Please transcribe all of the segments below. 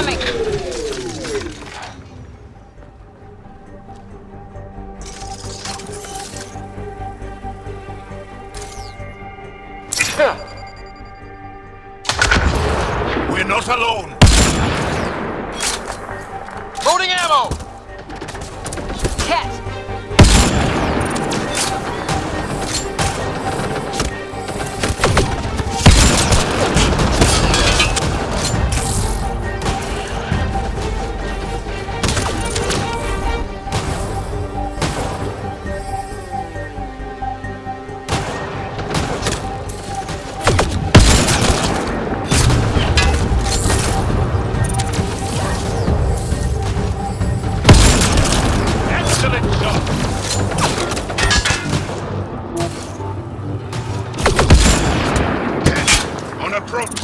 incoming! We're not alone! Loading ammo! Kett! Excellent shot! On approach!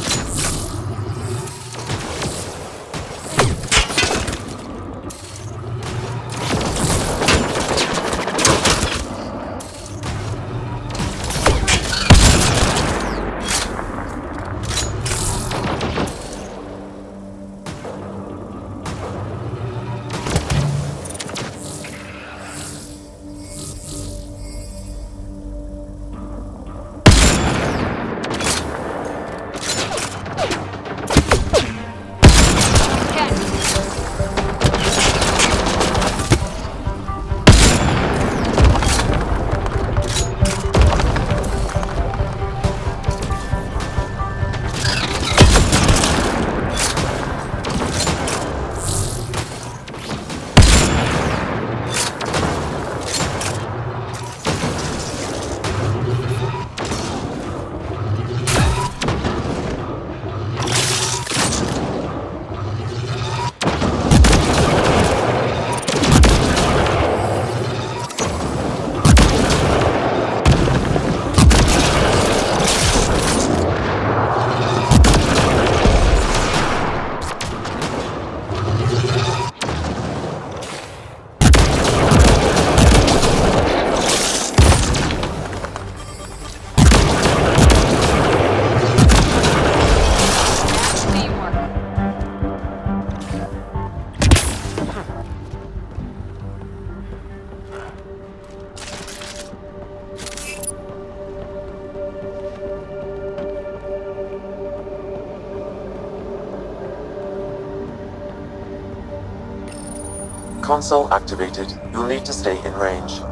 Console activated. You'll need to stay in range.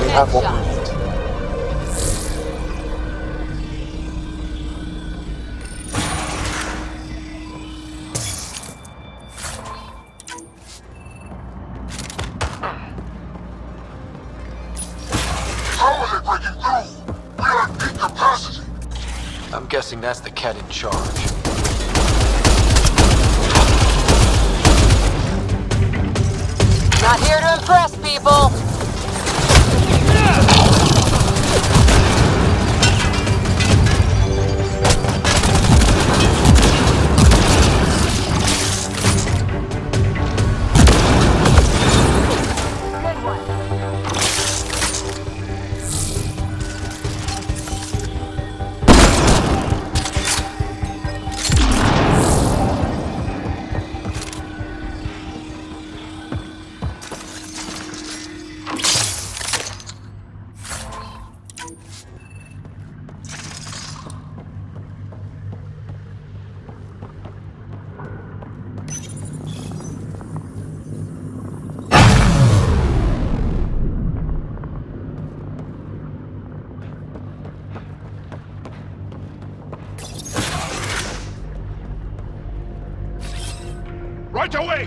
We have what we need. How is it breaking through? We're at peak capacity. I'm guessing that's the Kett in charge. Not here to impress people! Watch away!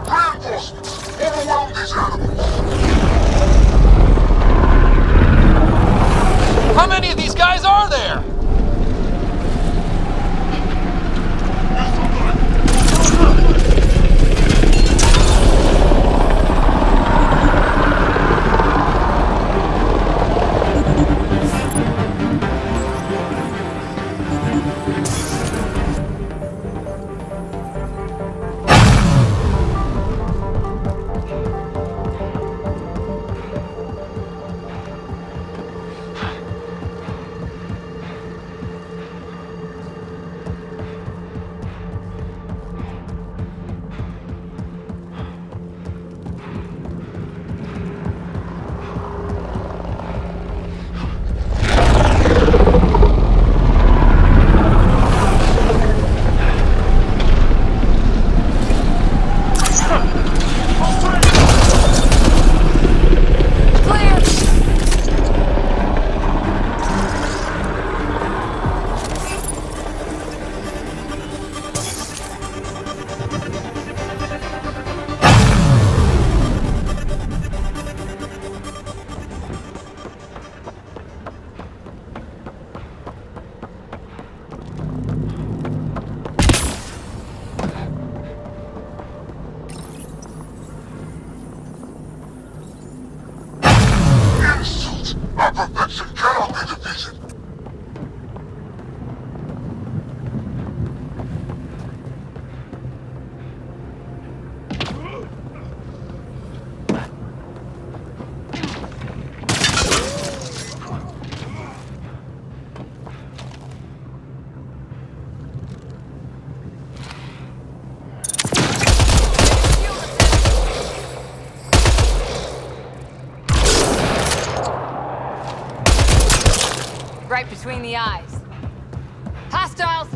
Reinforcements! Overwhelm these animals! How many of these guys are there? Insult! Our perfection cannot be defeated! Right between the eyes. Hostiles!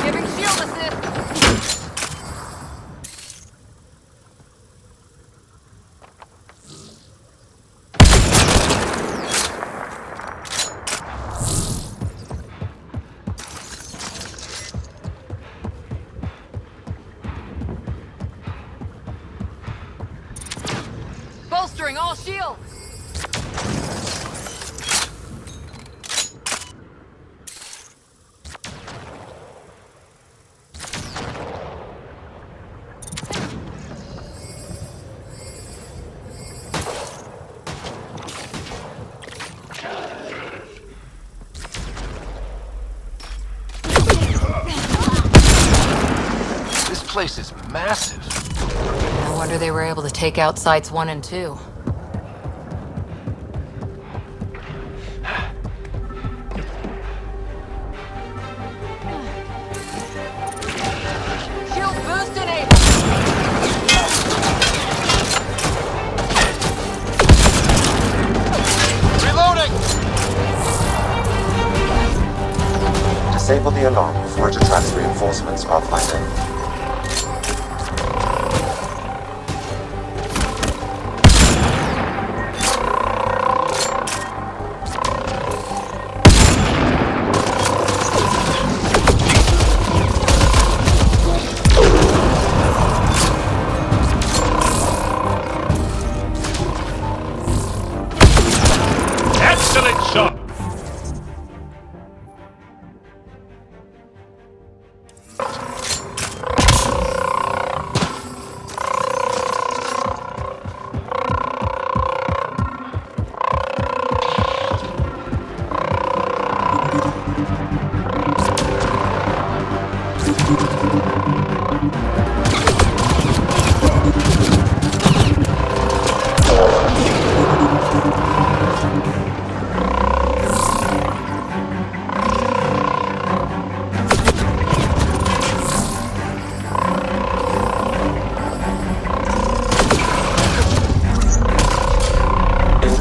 Giving shield assist! Bolstering all shields! This place is massive. No wonder they were able to take out sites 1 and 2. Shield boost enabled! Reloading! Disable the alarm before it attracts reinforcements, Pathfinder. Excellent shot!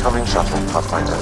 Incoming shuttle, Pathfinder.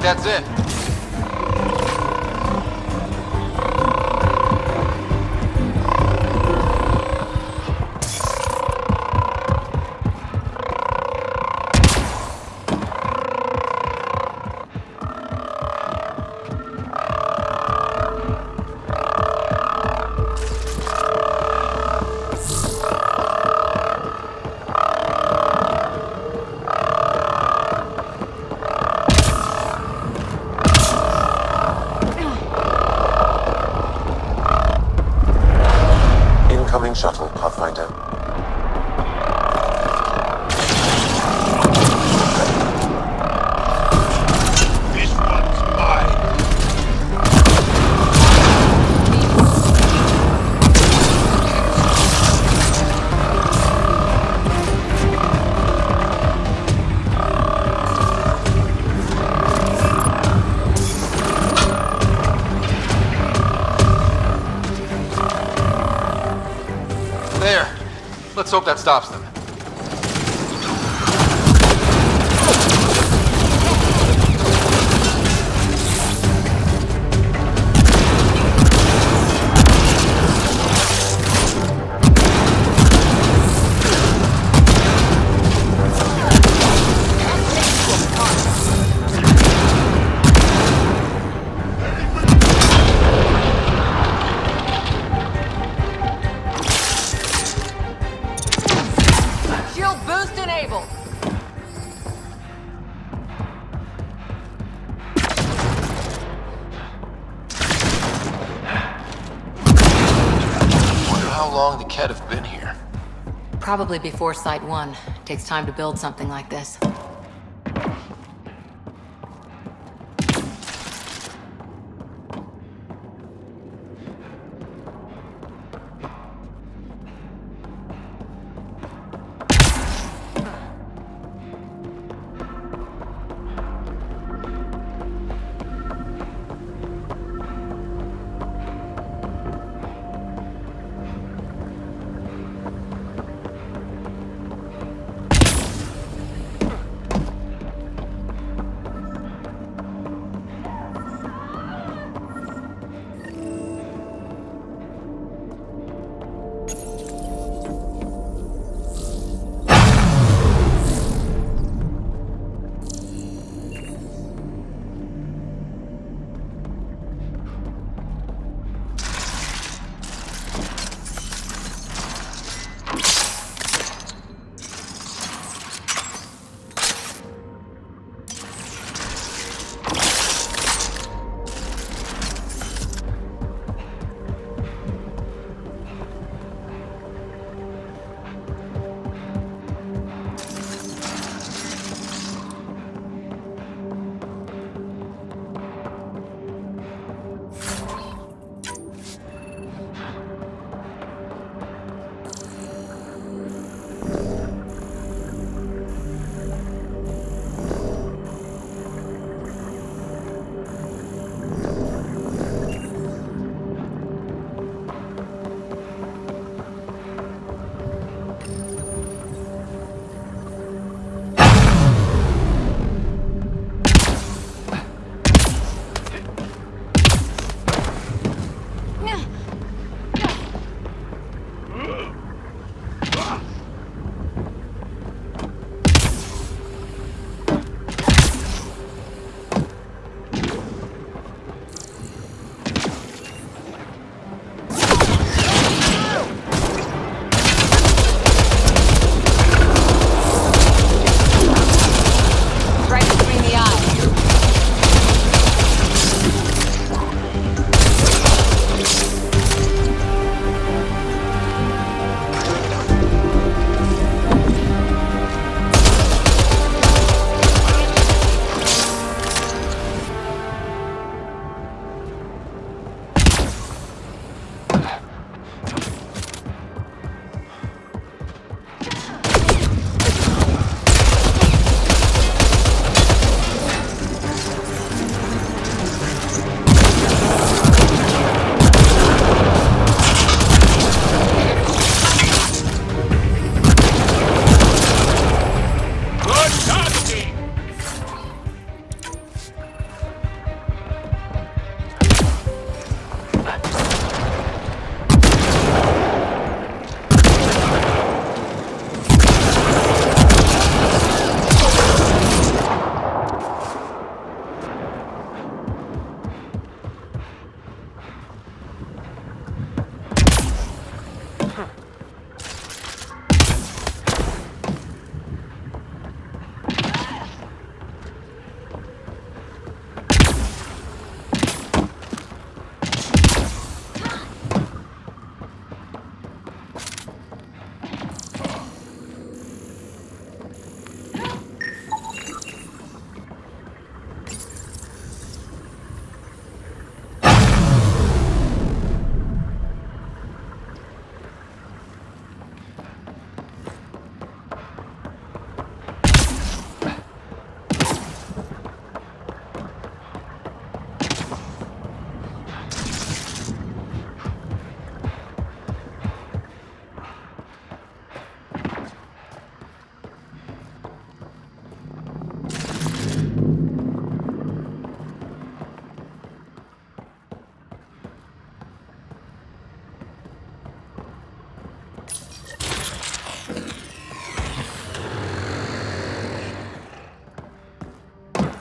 That's it. Incoming shuttle, Pathfinder. This one's mine. There. Let's hope that stops them. Shield boost enabled. Wonder how long the Kett have been here. Probably before Site 1. Takes time to build something like this.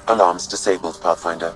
Alarms disabled, Pathfinder.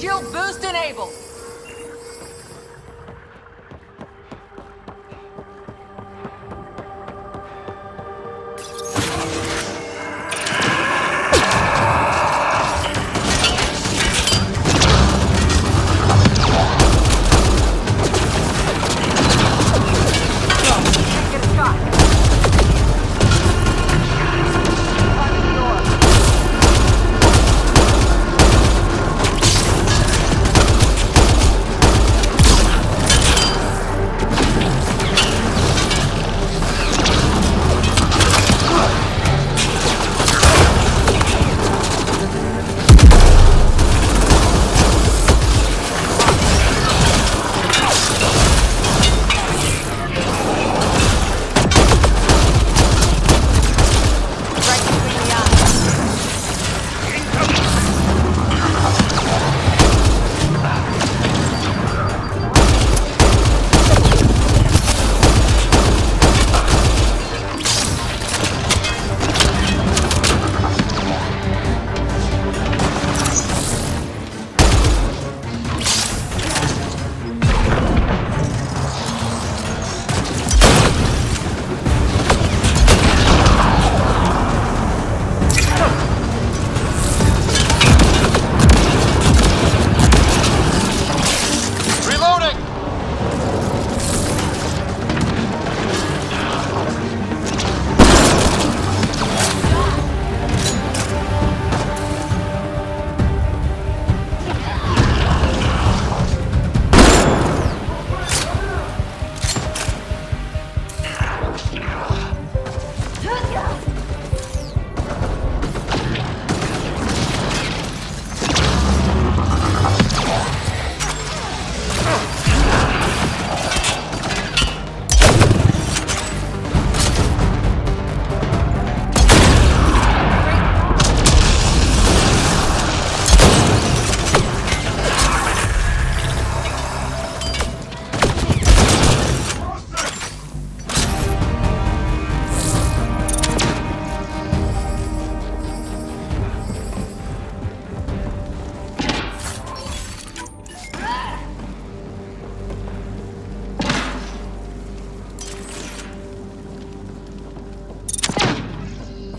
Shield boost enabled.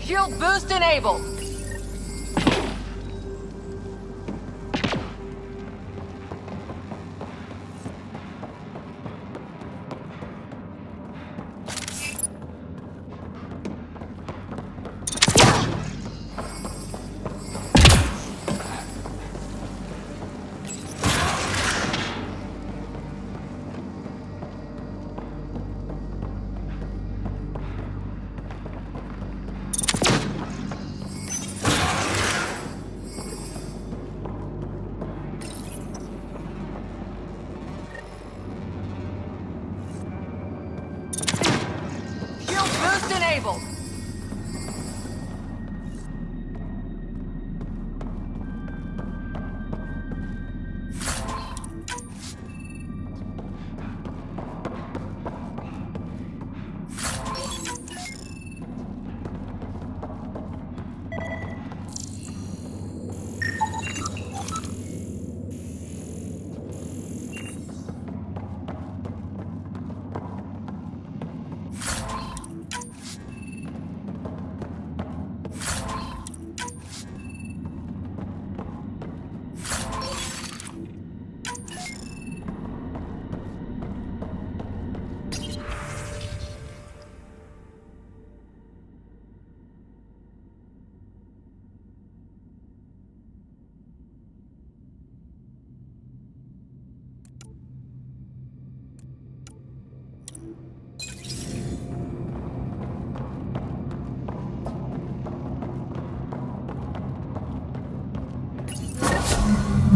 Shield boost enabled.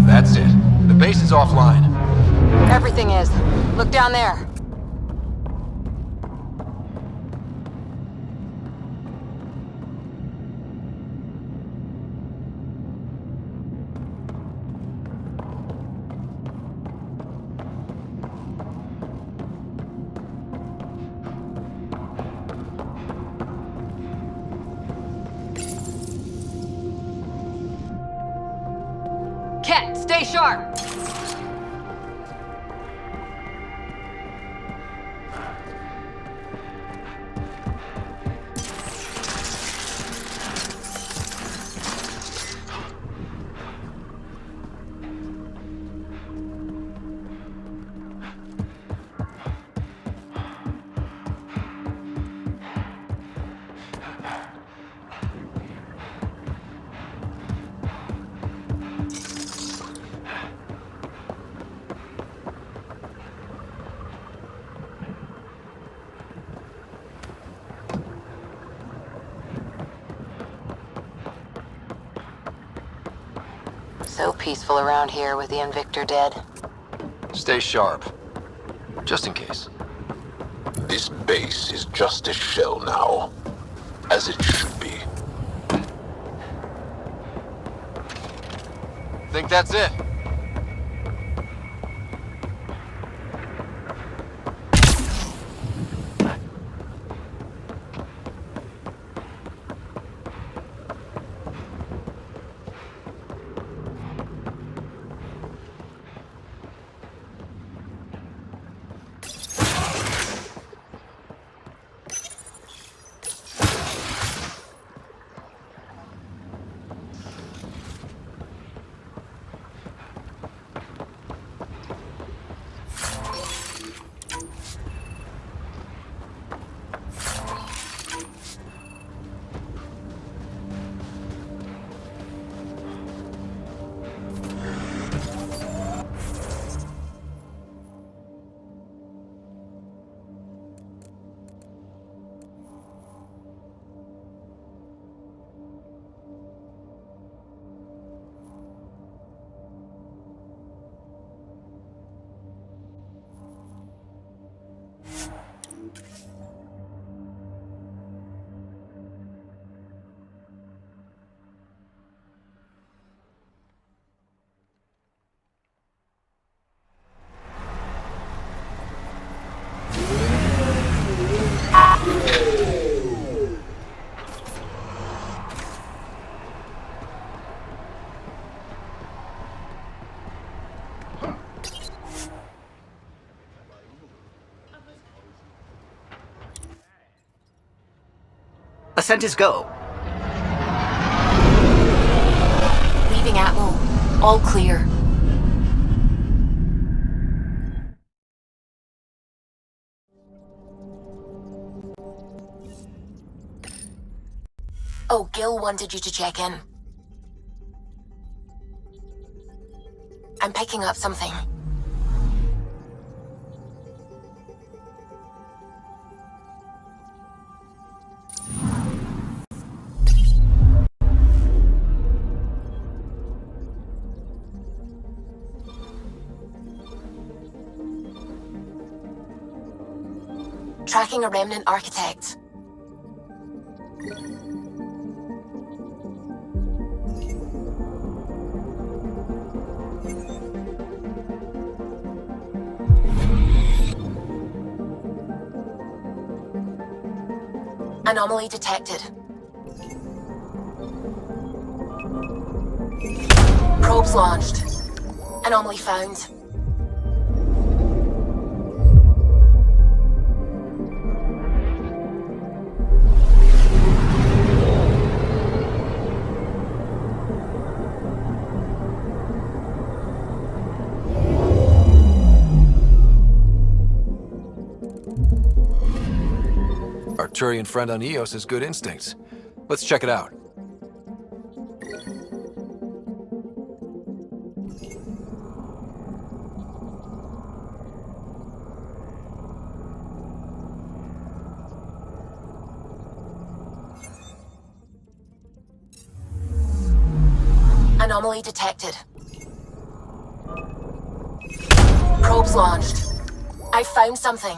That's it. The base is offline. Everything is. Look down there. Kett, stay sharp! So peaceful around here with the Invictor dead. Stay sharp. Just in case. This base is just a shell now. As it should be. Think that's it? Ascent is go. Leaving Atmo. All clear. Oh, Gil wanted you to check in. I'm picking up something. Tracking a remnant architect. Anomaly detected. Probes launched. Anomaly found. Arcturian friend on Eos has good instincts. Let's check it out. Anomaly detected. Probes launched. I found something.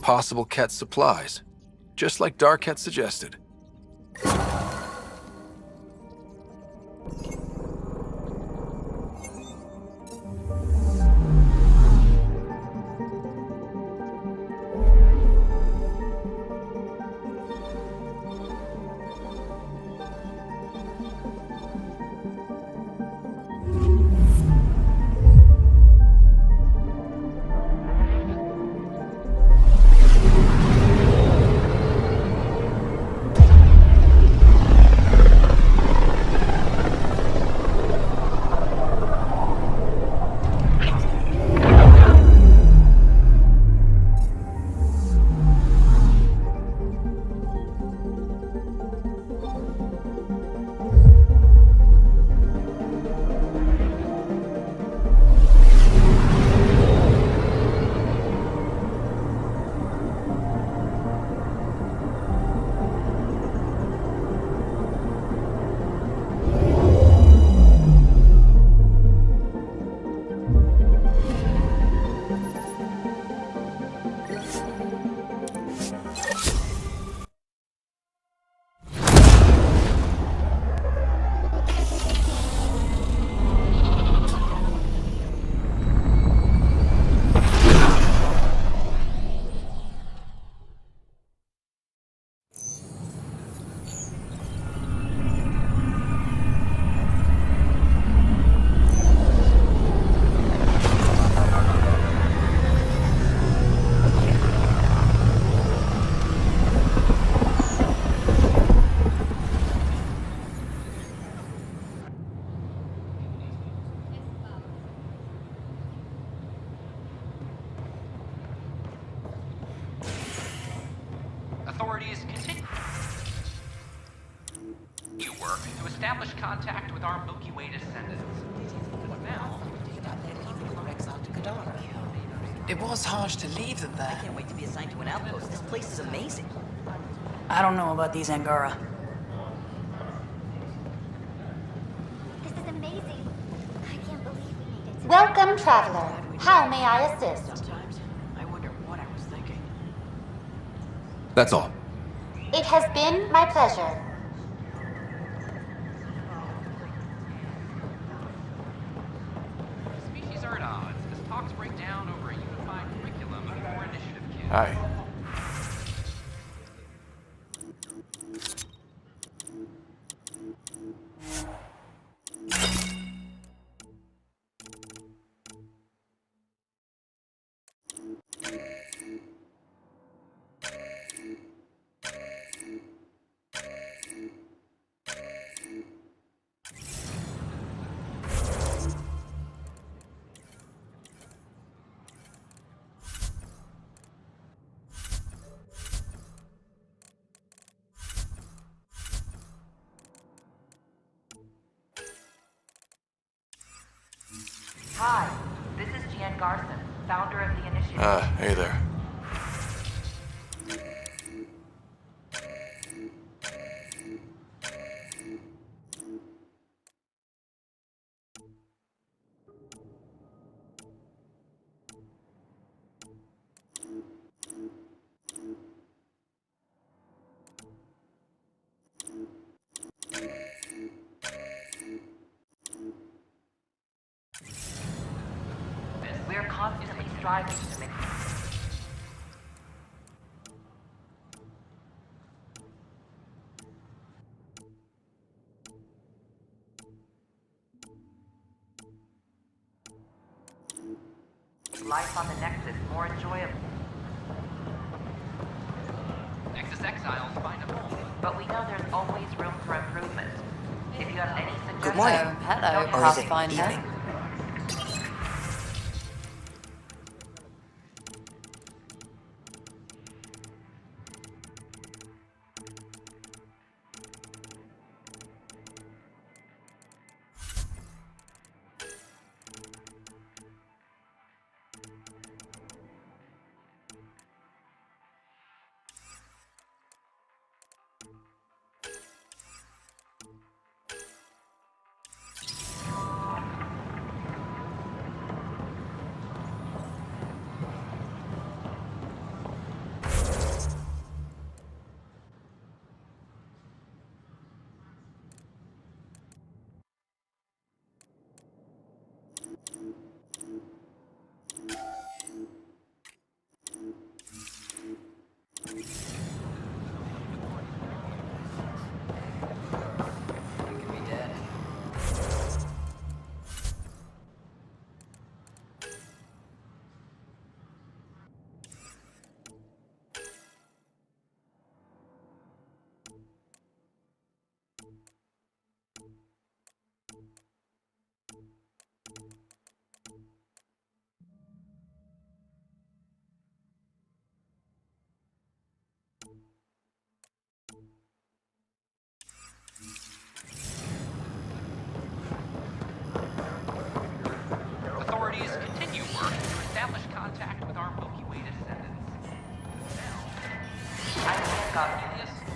Possible Kett supplies, just like Dark had suggested. Authorities continue work to establish contact with our Milky Way descendants. But now, It was harsh to leave them there. I can't wait to be assigned to an outpost. This place is amazing. I don't know about these Angara. This is amazing. I can't believe we made it. Welcome, traveler. How may I assist? Sometimes I wonder what I was thinking. That's all. It has been my pleasure. species are at odds as talks break down over a unified curriculum for initiative kids. Hi. Hi, this is Jan Garson, founder of the initiative. Hey there. We're constantly striving to make... life on the Nexus more enjoyable. Nexus exiles find a home. But we know there's always room for improvement. If you have any suggestions... Good morning. Hello, Or is it Pathfinder. evening?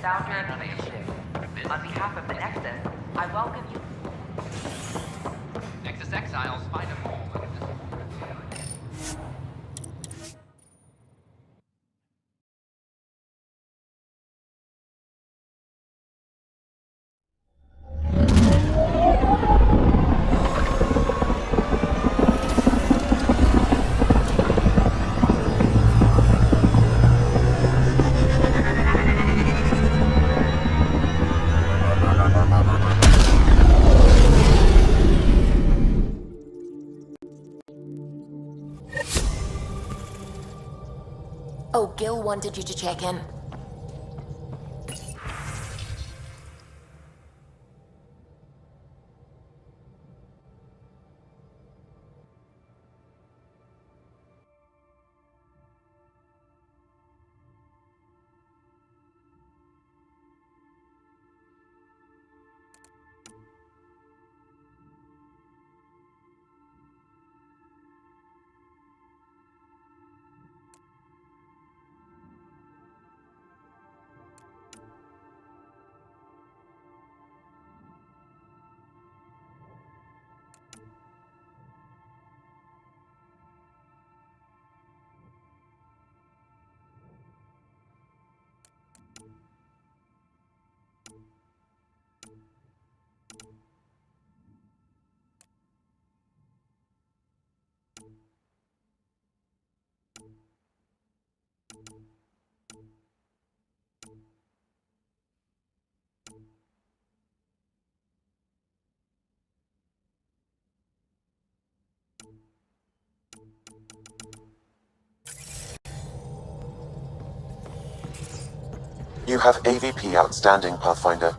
founder of the initiative. On behalf of the Nexus, I welcome you. Nexus exiles find a home. Oh, Gil wanted you to check in. You have AVP outstanding, Pathfinder.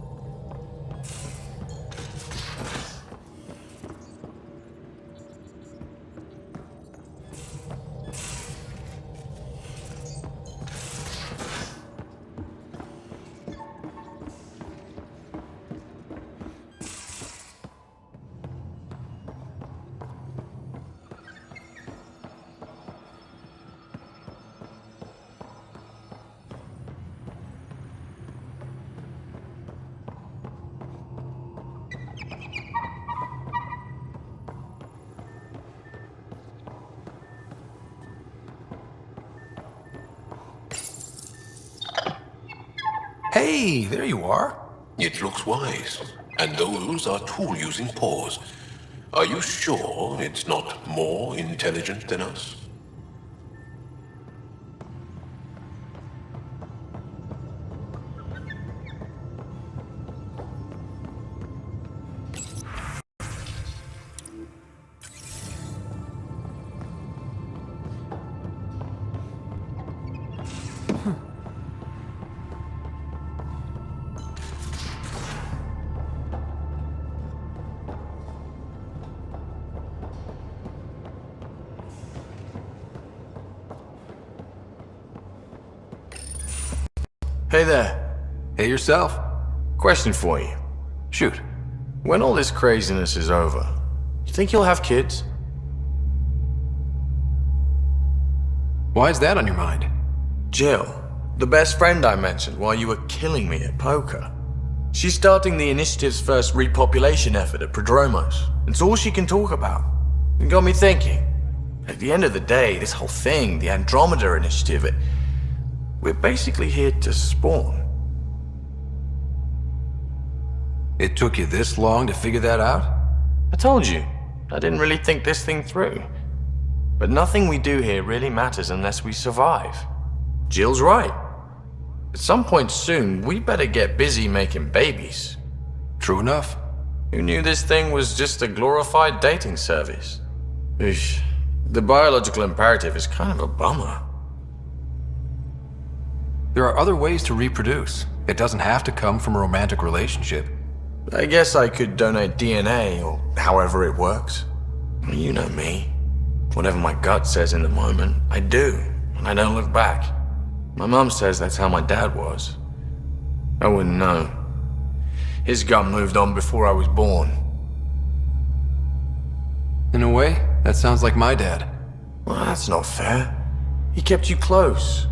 Hey, there you are. It looks wise. And those are tool-using paws. Are you sure it's not more intelligent than us? Hey there. Hey yourself. Question for you. Shoot. When all this craziness is over, you think you'll have kids? Why is that on your mind? Jill, the best friend I mentioned while you were killing me at poker. She's starting the initiative's first repopulation effort at Prodromos. It's all she can talk about. It got me thinking. At the end of the day, this whole thing, the Andromeda initiative, we're basically here to spawn. It took you this long to figure that out? I told you, I didn't really think this thing through. But nothing we do here really matters unless we survive. Jill's right. At some point soon, we better get busy making babies. True enough. Who knew this thing was just a glorified dating service? Eesh. The biological imperative is kind of a bummer. There are other ways to reproduce. It doesn't have to come from a romantic relationship. I guess I could donate DNA, or however it works. You know me. Whatever my gut says in the moment, I do, and I don't look back. My mum says that's how my dad was. I wouldn't know. His gut moved on before I was born. In a way, that sounds like my dad. Well, that's not fair. He kept you close.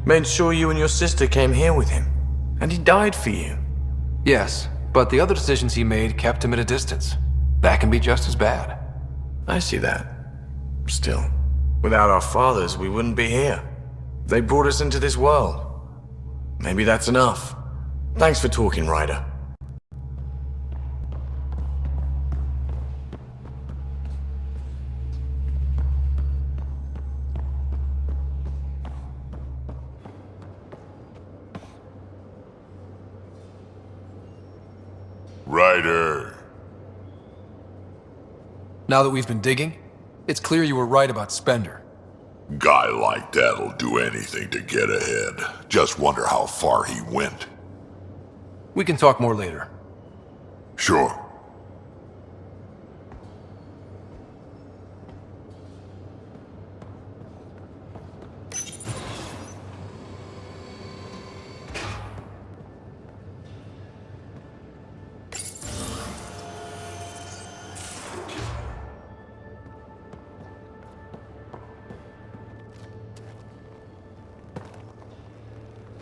Made sure you and your sister came here with him. And he died for you. Yes, but the other decisions he made kept him at a distance. That can be just as bad. I see that. Still, without our fathers, we wouldn't be here. They brought us into this world. Maybe that's enough. Thanks for talking, Ryder. Ryder. Now that we've been digging, it's clear you were right about Spender. Guy like that'll do anything to get ahead. Just wonder how far he went. We can talk more later. Sure.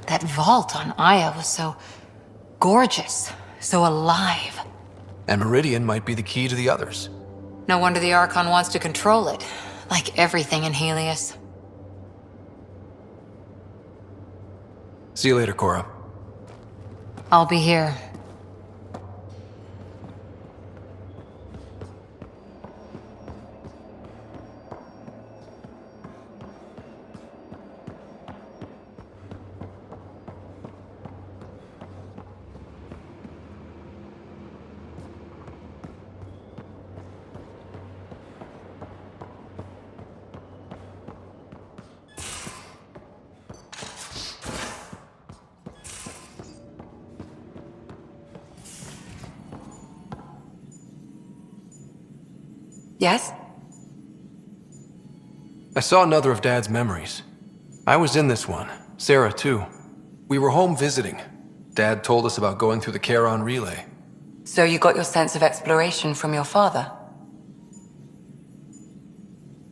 That vault on Aya was so gorgeous, so alive. And Meridian might be the key to the others. No wonder the Archon wants to control it, like everything in Helios. See you later, Cora. I'll be here. Yes? I saw another of Dad's memories. I was in this one. Sarah, too. We were home visiting. Dad told us about going through the Charon relay. So you got your sense of exploration from your father?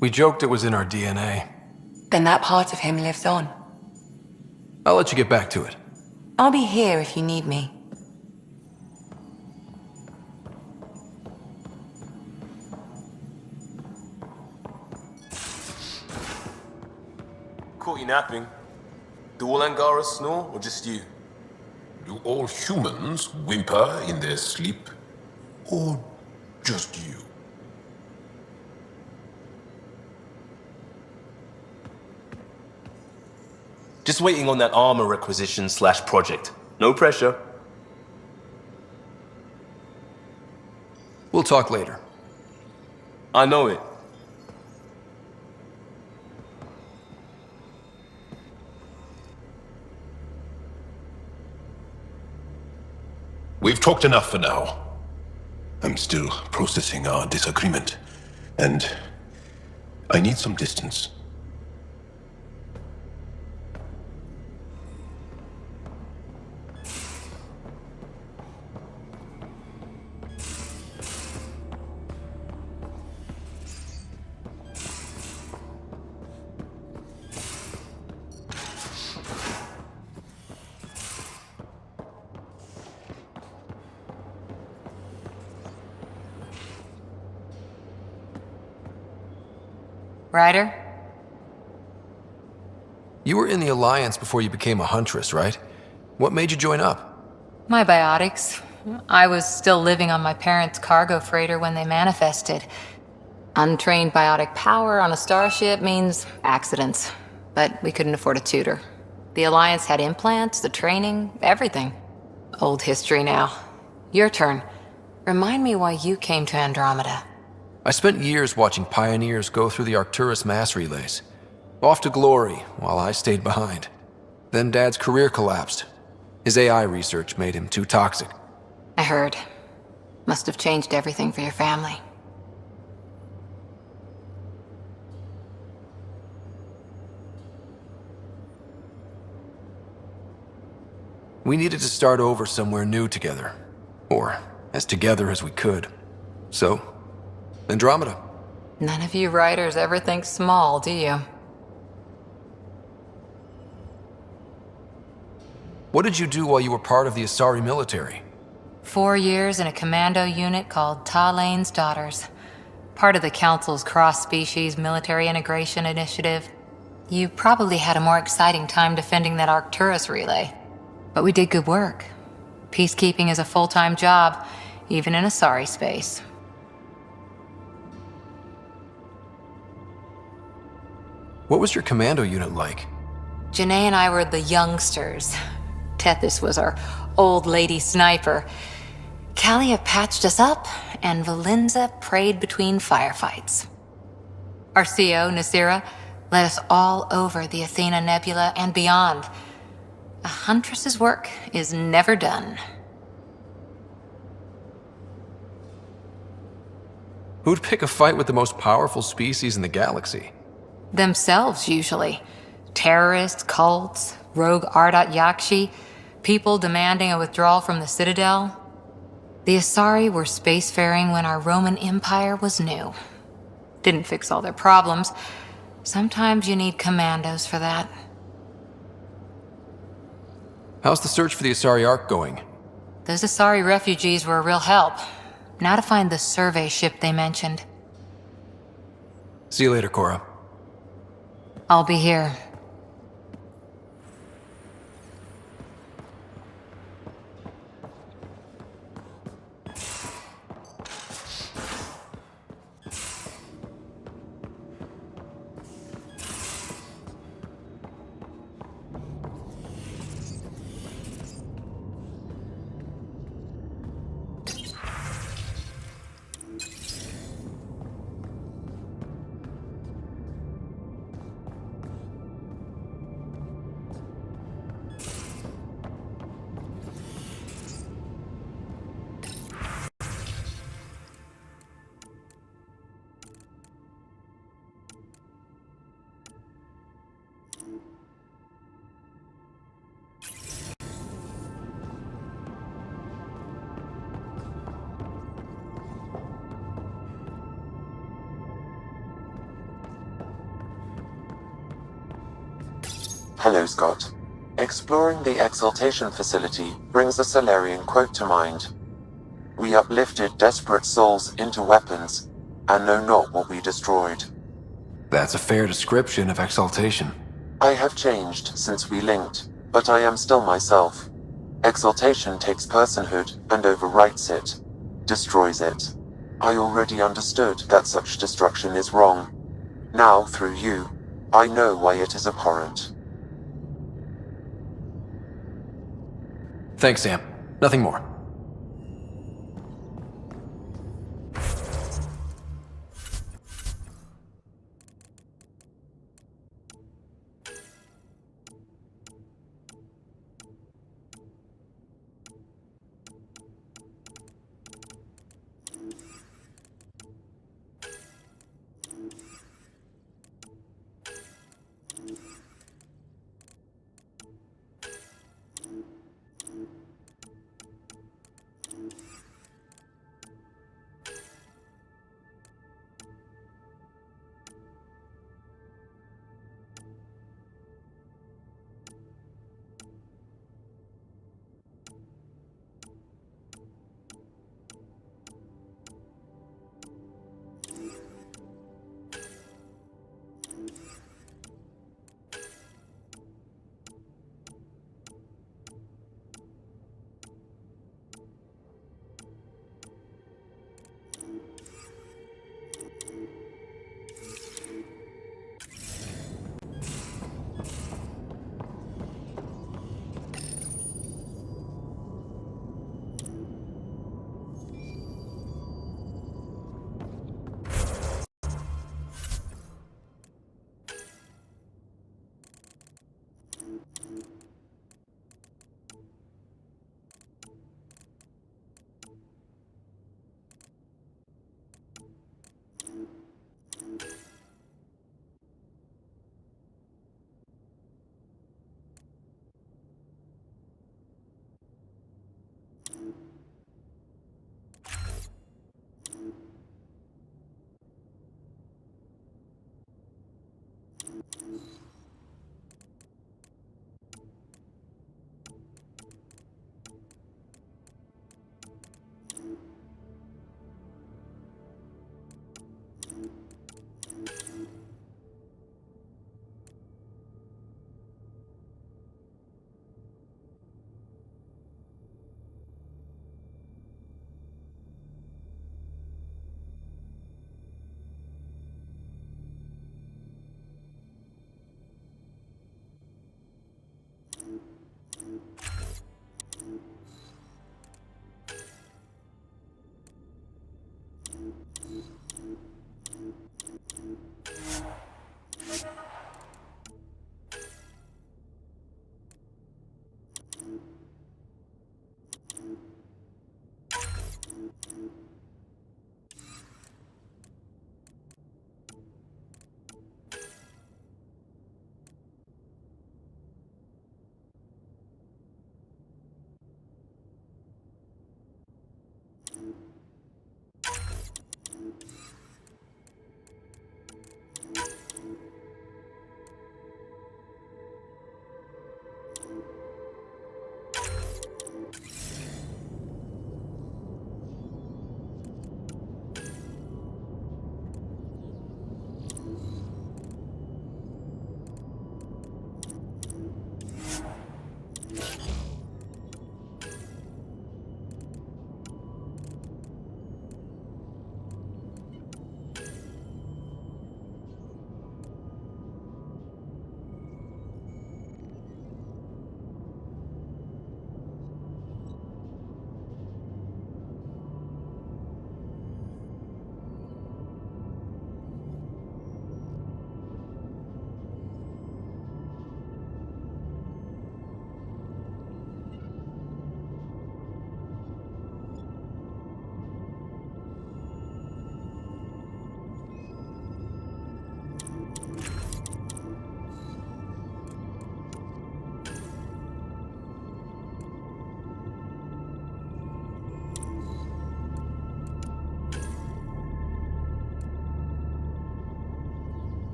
We joked it was in our DNA. Then that part of him lives on. I'll let you get back to it. I'll be here if you need me. Caught you napping. Do all Angaras snore, or just you? Do all humans whimper in their sleep? Or just you? Just waiting on that armor requisition / project. No pressure. We'll talk later. I know it. We've talked enough for now. I'm still processing our disagreement, and I need some distance. Ryder? You were in the Alliance before you became a huntress, right? What made you join up? My biotics. I was still living on my parents' cargo freighter when they manifested. Untrained biotic power on a starship means accidents. But we couldn't afford a tutor. The Alliance had implants, the training, everything. Old history now. Your turn. Remind me why you came to Andromeda. I spent years watching pioneers go through the Arcturus mass relays. Off to glory, while I stayed behind. Then Dad's career collapsed. His AI research made him too toxic. I heard. Must have changed everything for your family. We needed to start over somewhere new together. Or as together as we could. So, Andromeda. None of you writers ever think small, do you? What did you do while you were part of the Asari military? 4 years in a commando unit called Talane's Daughters. Part of the Council's cross-species military integration initiative. You probably had a more exciting time defending that Arcturus relay. But we did good work. Peacekeeping is a full-time job, even in Asari space. What was your commando unit like? Janae and I were the youngsters. Tethys was our old lady sniper. Kalia patched us up, and Valenza prayed between firefights. Our CO, Nasira, led us all over the Athena Nebula and beyond. A huntress's work is never done. Who'd pick a fight with the most powerful species in the galaxy? Themselves, usually. Terrorists, cults, rogue Ardat Yakshi, people demanding a withdrawal from the Citadel. The Asari were spacefaring when our Roman Empire was new. Didn't fix all their problems. Sometimes you need commandos for that. How's the search for the Asari Ark going? Those Asari refugees were a real help. Now to find the survey ship they mentioned. See you later, Cora. I'll be here. Hello, Scott. Exploring the Exaltation facility brings a Solarian quote to mind. We uplifted desperate souls into weapons, and know not what we destroyed. That's a fair description of Exaltation. I have changed since we linked, but I am still myself. Exaltation takes personhood and overwrites it, destroys it. I already understood that such destruction is wrong. Now, through you, I know why it is abhorrent. Thanks, Sam. Nothing more.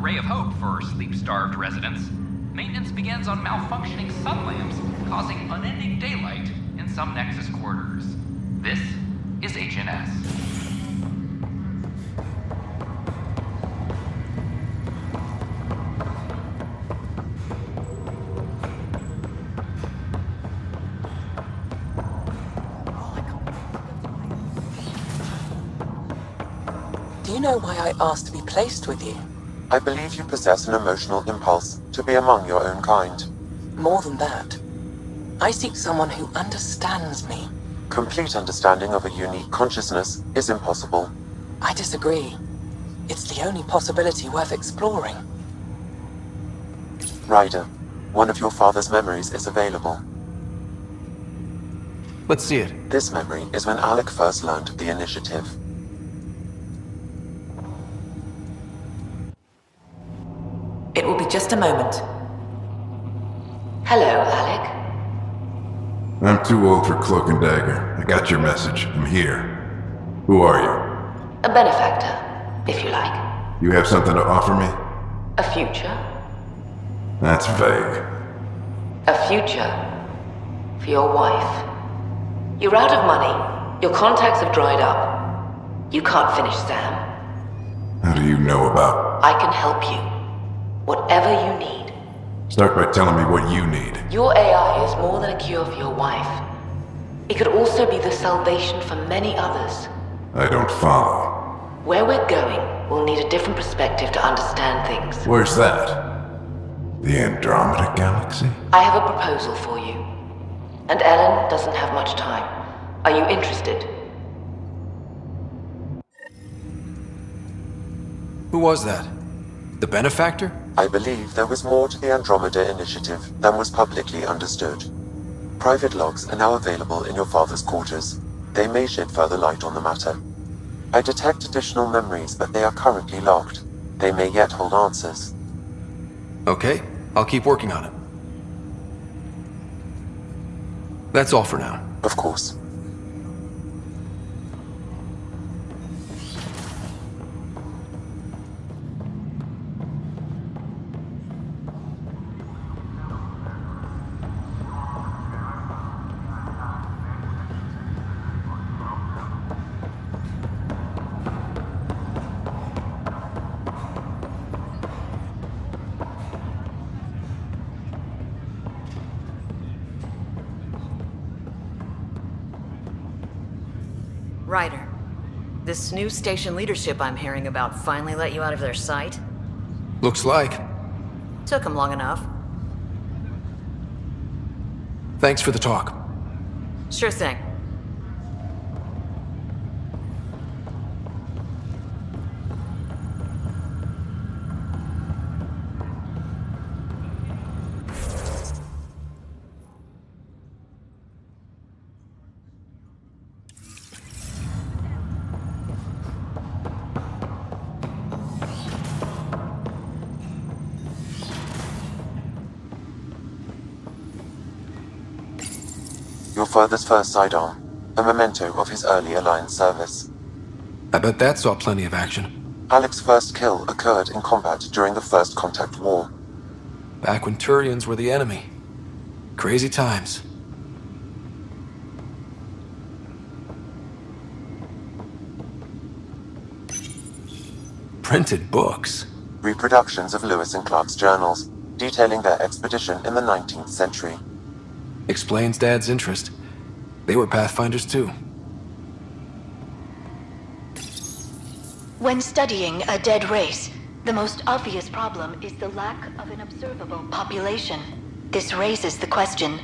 ray of hope for sleep-starved residents. Maintenance begins on malfunctioning sun lamps, causing unending daylight in some Nexus quarters. This is HNS. Do you know why I asked to be placed with you? I believe you possess an emotional impulse to be among your own kind. More than that. I seek someone who understands me. Complete understanding of a unique consciousness is impossible. I disagree. It's the only possibility worth exploring. Ryder, one of your father's memories is available. Let's see it. This memory is when Alec first learned the initiative. It will be just a moment. Hello, Alec. I'm too old for cloak and dagger. I got your message. I'm here. Who are you? A benefactor, if you like. You have something to offer me? A future? That's vague. A future for your wife. You're out of money. Your contacts have dried up. You can't finish Sam. How do you know about... I can help you. Whatever you need. Start by telling me what you need. Your AI is more than a cure for your wife. It could also be the salvation for many others. I don't follow. Where we're going, we'll need a different perspective to understand things. Where's that? The Andromeda Galaxy? I have a proposal for you. And Ellen doesn't have much time. Are you interested? Who was that? The benefactor? I believe there was more to the Andromeda initiative than was publicly understood. Private logs are now available in your father's quarters. They may shed further light on the matter. I detect additional memories, but they are currently locked. They may yet hold answers. Okay, I'll keep working on it. That's all for now. Of course. Ryder, this new station leadership I'm hearing about finally let you out of their sight? Looks like. Took them long enough. Thanks for the talk. Sure thing. Your father's first sidearm, a memento of his early Alliance service. I bet that saw plenty of action. Alex's first kill occurred in combat during the First Contact War. Back when Turians were the enemy. Crazy times. Printed books. Reproductions of Lewis and Clark's journals, detailing their expedition in the 19th century. Explains Dad's interest. They were Pathfinders too. When studying a dead race, the most obvious problem is the lack of an observable population. This raises the question,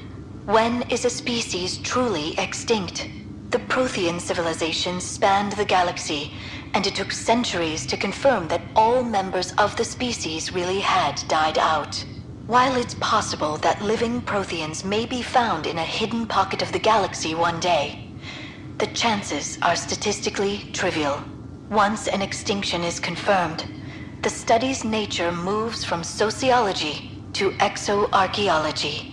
when is a species truly extinct? The Prothean civilization spanned the galaxy, and it took centuries to confirm that all members of the species really had died out. While it's possible that living Protheans may be found in a hidden pocket of the galaxy one day, the chances are statistically trivial. Once an extinction is confirmed, the study's nature moves from sociology to exoarchaeology.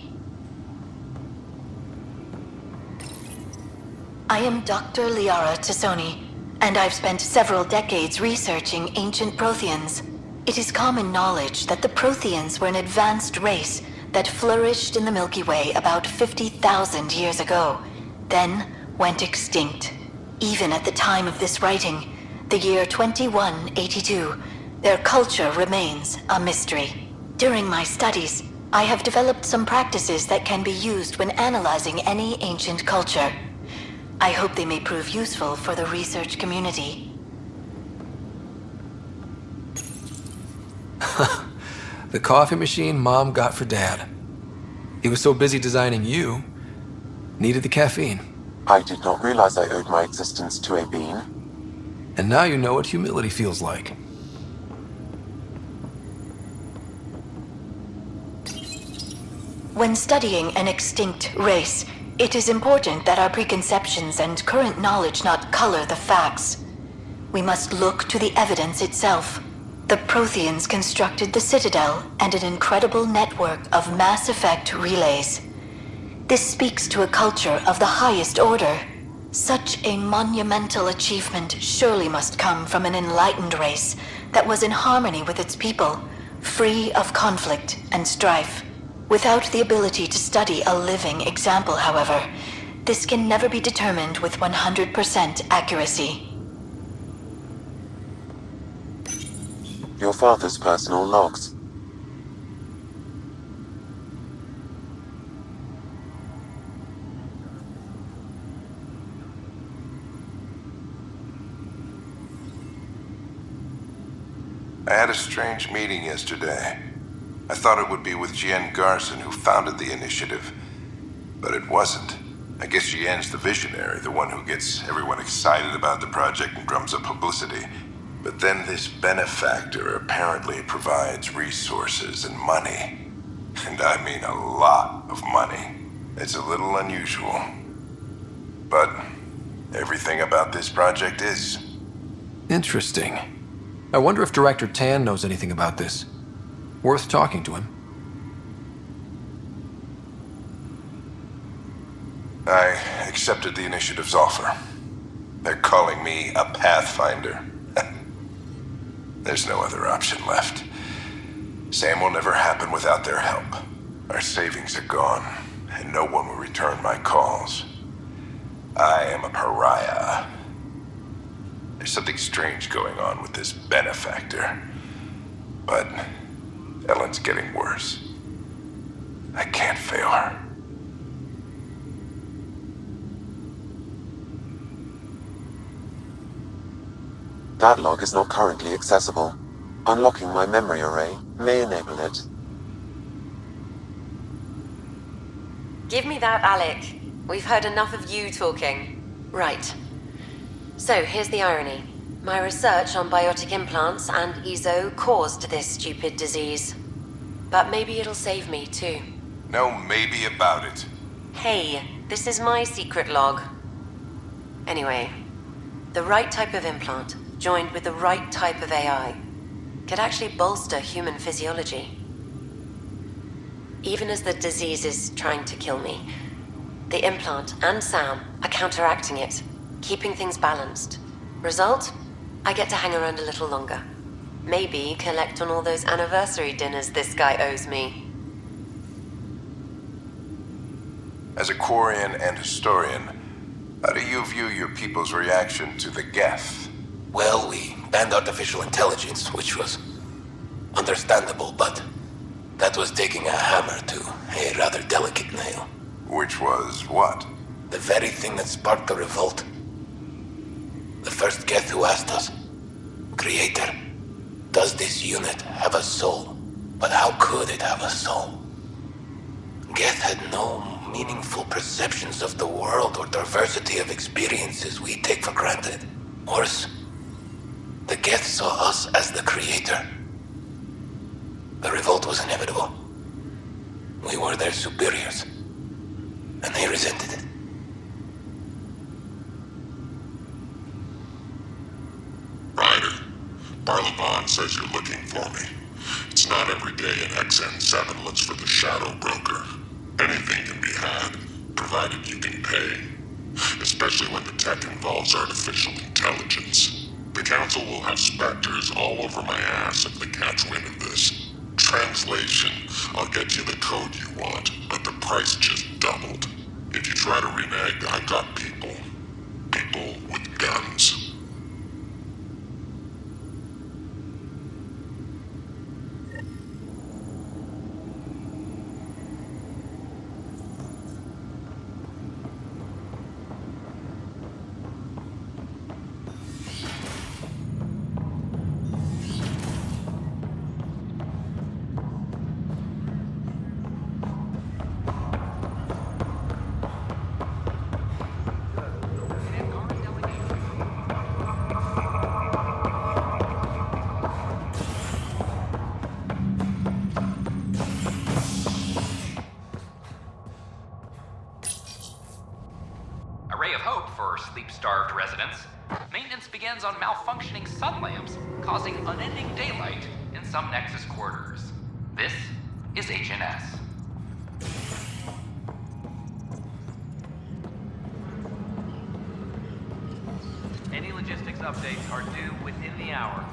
I am Dr. Liara Tassoni, and I've spent several decades researching ancient Protheans. It is common knowledge that the Protheans were an advanced race that flourished in the Milky Way about 50,000 years ago, then went extinct. Even at the time of this writing, the year 2182, their culture remains a mystery. During my studies, I have developed some practices that can be used when analyzing any ancient culture. I hope they may prove useful for the research community. The coffee machine Mom got for Dad. He was so busy designing you, needed the caffeine. I did not realize I owed my existence to a bean. And now you know what humility feels like. When studying an extinct race, it is important that our preconceptions and current knowledge not color the facts. We must look to the evidence itself. The Protheans constructed the Citadel and an incredible network of mass effect relays. This speaks to a culture of the highest order. Such a monumental achievement surely must come from an enlightened race that was in harmony with its people, free of conflict and strife. Without the ability to study a living example, however, this can never be determined with 100% accuracy. Your father's personal logs. I had a strange meeting yesterday. I thought it would be with Jien Garson, who founded the initiative. But it wasn't. I guess Jien's the visionary, the one who gets everyone excited about the project and drums up publicity. But then this benefactor apparently provides resources and money. And I mean a lot of money. It's a little unusual. But everything about this project is. Interesting. I wonder if Director Tan knows anything about this. Worth talking to him. I accepted the initiative's offer. They're calling me a Pathfinder. There's no other option left. Sam will never happen without their help. Our savings are gone, and no one will return my calls. I am a pariah. There's something strange going on with this benefactor. But Ellen's getting worse. I can't fail her. That log is not currently accessible. Unlocking my memory array may enable it. Give me that, Alec. We've heard enough of you talking. Right. So, here's the irony. My research on biotic implants and EZO caused this stupid disease. But maybe it'll save me, too. No maybe about it. Hey, this is my secret log. Anyway, the right type of implant, joined with the right type of AI, could actually bolster human physiology. Even as the disease is trying to kill me, the implant and Sam are counteracting it, keeping things balanced. Result? I get to hang around a little longer. Maybe collect on all those anniversary dinners this guy owes me. As a Quarian and historian, how do you view your people's reaction to the Geth? Well, we banned artificial intelligence, which was understandable, but that was taking a hammer to a rather delicate nail. Which was what? The very thing that sparked the revolt. The first Kett who asked us, Creator, does this unit have a soul? But how could it have a soul? Kett had no meaningful perceptions of the world or diversity of experiences we take for granted. Worse, the Kett saw us as the Creator. The revolt was inevitable. We were their superiors, and they resented it. Ryder, Barlaban says you're looking for me. It's not every day an XN7 looks for the Shadow Broker. Anything can be had, provided you can pay. Especially when the tech involves artificial intelligence. The Council will have specters all over my ass if they catch wind of this. Translation, I'll get you the code you want, but the price just doubled. If you try to renege, I got people. People with guns. Sleep-starved residents, maintenance begins on malfunctioning sun lamps, causing unending daylight in some Nexus quarters. This is HNS. Any logistics updates are due within the hour.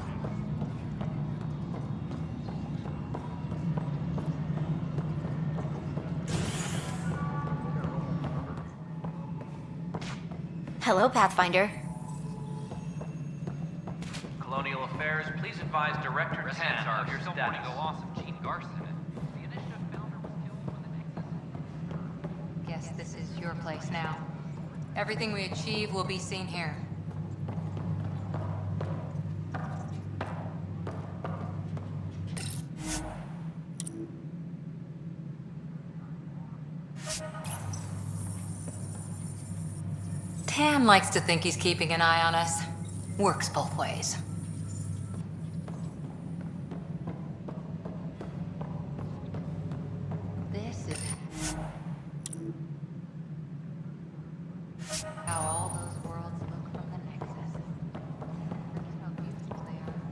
Hello, Pathfinder. Colonial Affairs, please advise Director Tan of your status. Go awesome, Gene Garson. The initiative founder was killed when the Nexus. Guess this is your place now. Everything we achieve will be seen here. Tan likes to think he's keeping an eye on us. Works both ways. This is how all those worlds look from the Nexus. Forget how beautiful they are.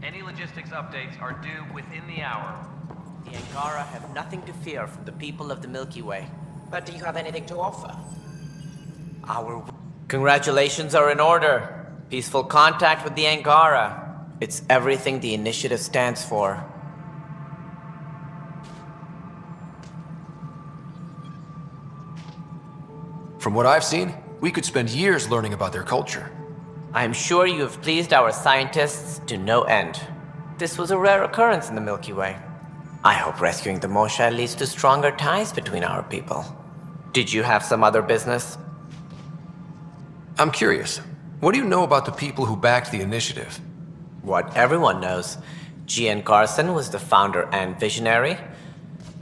Any logistics updates are due within the hour. The Angara have nothing to fear from the people of the Milky Way. But do you have anything to offer? Our congratulations are in order. Peaceful contact with the Angara. It's everything the initiative stands for. From what I've seen, we could spend years learning about their culture. I am sure you have pleased our scientists to no end. This was a rare occurrence in the Milky Way. I hope rescuing the Moshae leads to stronger ties between our people. Did you have some other business? I'm curious. What do you know about the people who backed the initiative? What everyone knows. Jean Garson was the founder and visionary.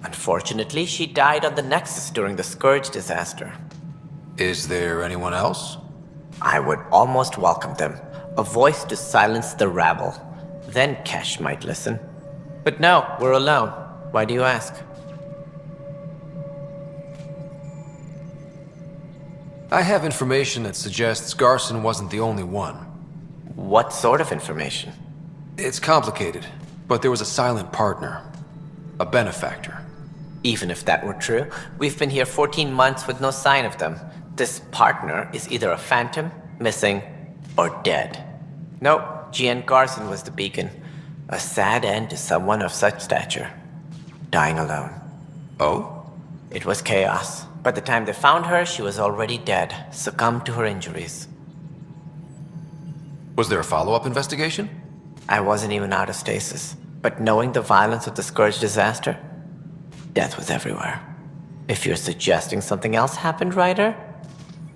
Unfortunately, she died on the Nexus during the Scourge disaster. Is there anyone else? I would almost welcome them. A voice to silence the rabble. Then Kesh might listen. But no, we're alone. Why do you ask? I have information that suggests Garson wasn't the only one. What sort of information? It's complicated, but there was a silent partner. A benefactor. Even if that were true, we've been here 14 months with no sign of them. This partner is either a phantom, missing, or dead. Nope, Jean Garson was the beacon. A sad end to someone of such stature. Dying alone. Oh? It was chaos. By the time they found her, she was already dead, succumbed to her injuries. Was there a follow-up investigation? I wasn't even out of stasis. But knowing the violence of the Scourge disaster, death was everywhere. If you're suggesting something else happened, Ryder,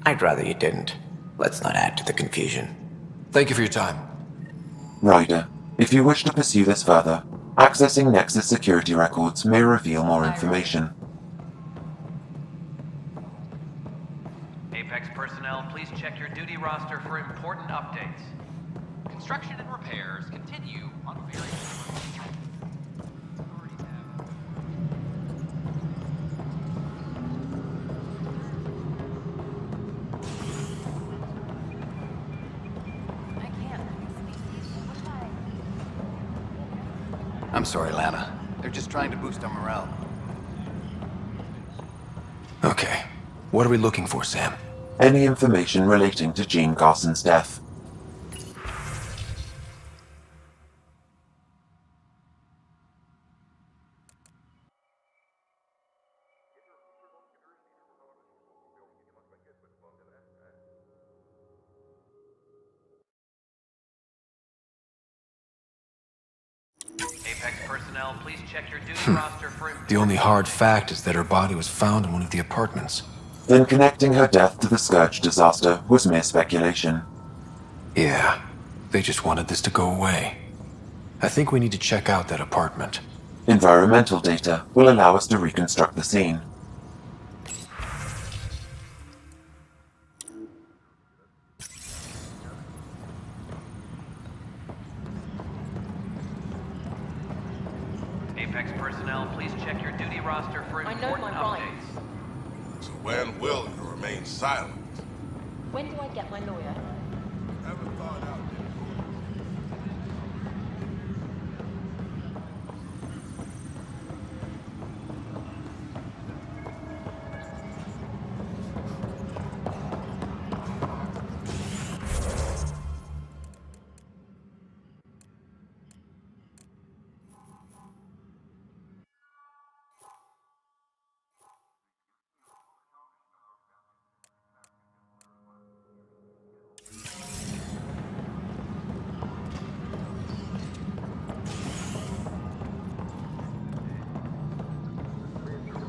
I'd rather you didn't. Let's not add to the confusion. Thank you for your time. Ryder, if you wish to pursue this further, accessing Nexus security records may reveal more information. Apex personnel, please check your duty roster for important updates. Construction and repairs continue on various... I'm sorry, Lana. They're just trying to boost our morale. Okay. What are we looking for, Sam? Any information relating to Jean Garson's death. Apex personnel, please check your duty roster for... The only hard fact is that her body was found in one of the apartments. Then connecting her death to the Scourge disaster was mere speculation. Yeah, they just wanted this to go away. I think we need to check out that apartment. Environmental data will allow us to reconstruct the scene. Apex personnel, please check your duty roster for important updates. So when will you remain silent? When do I get my lawyer? Haven't thought out yet.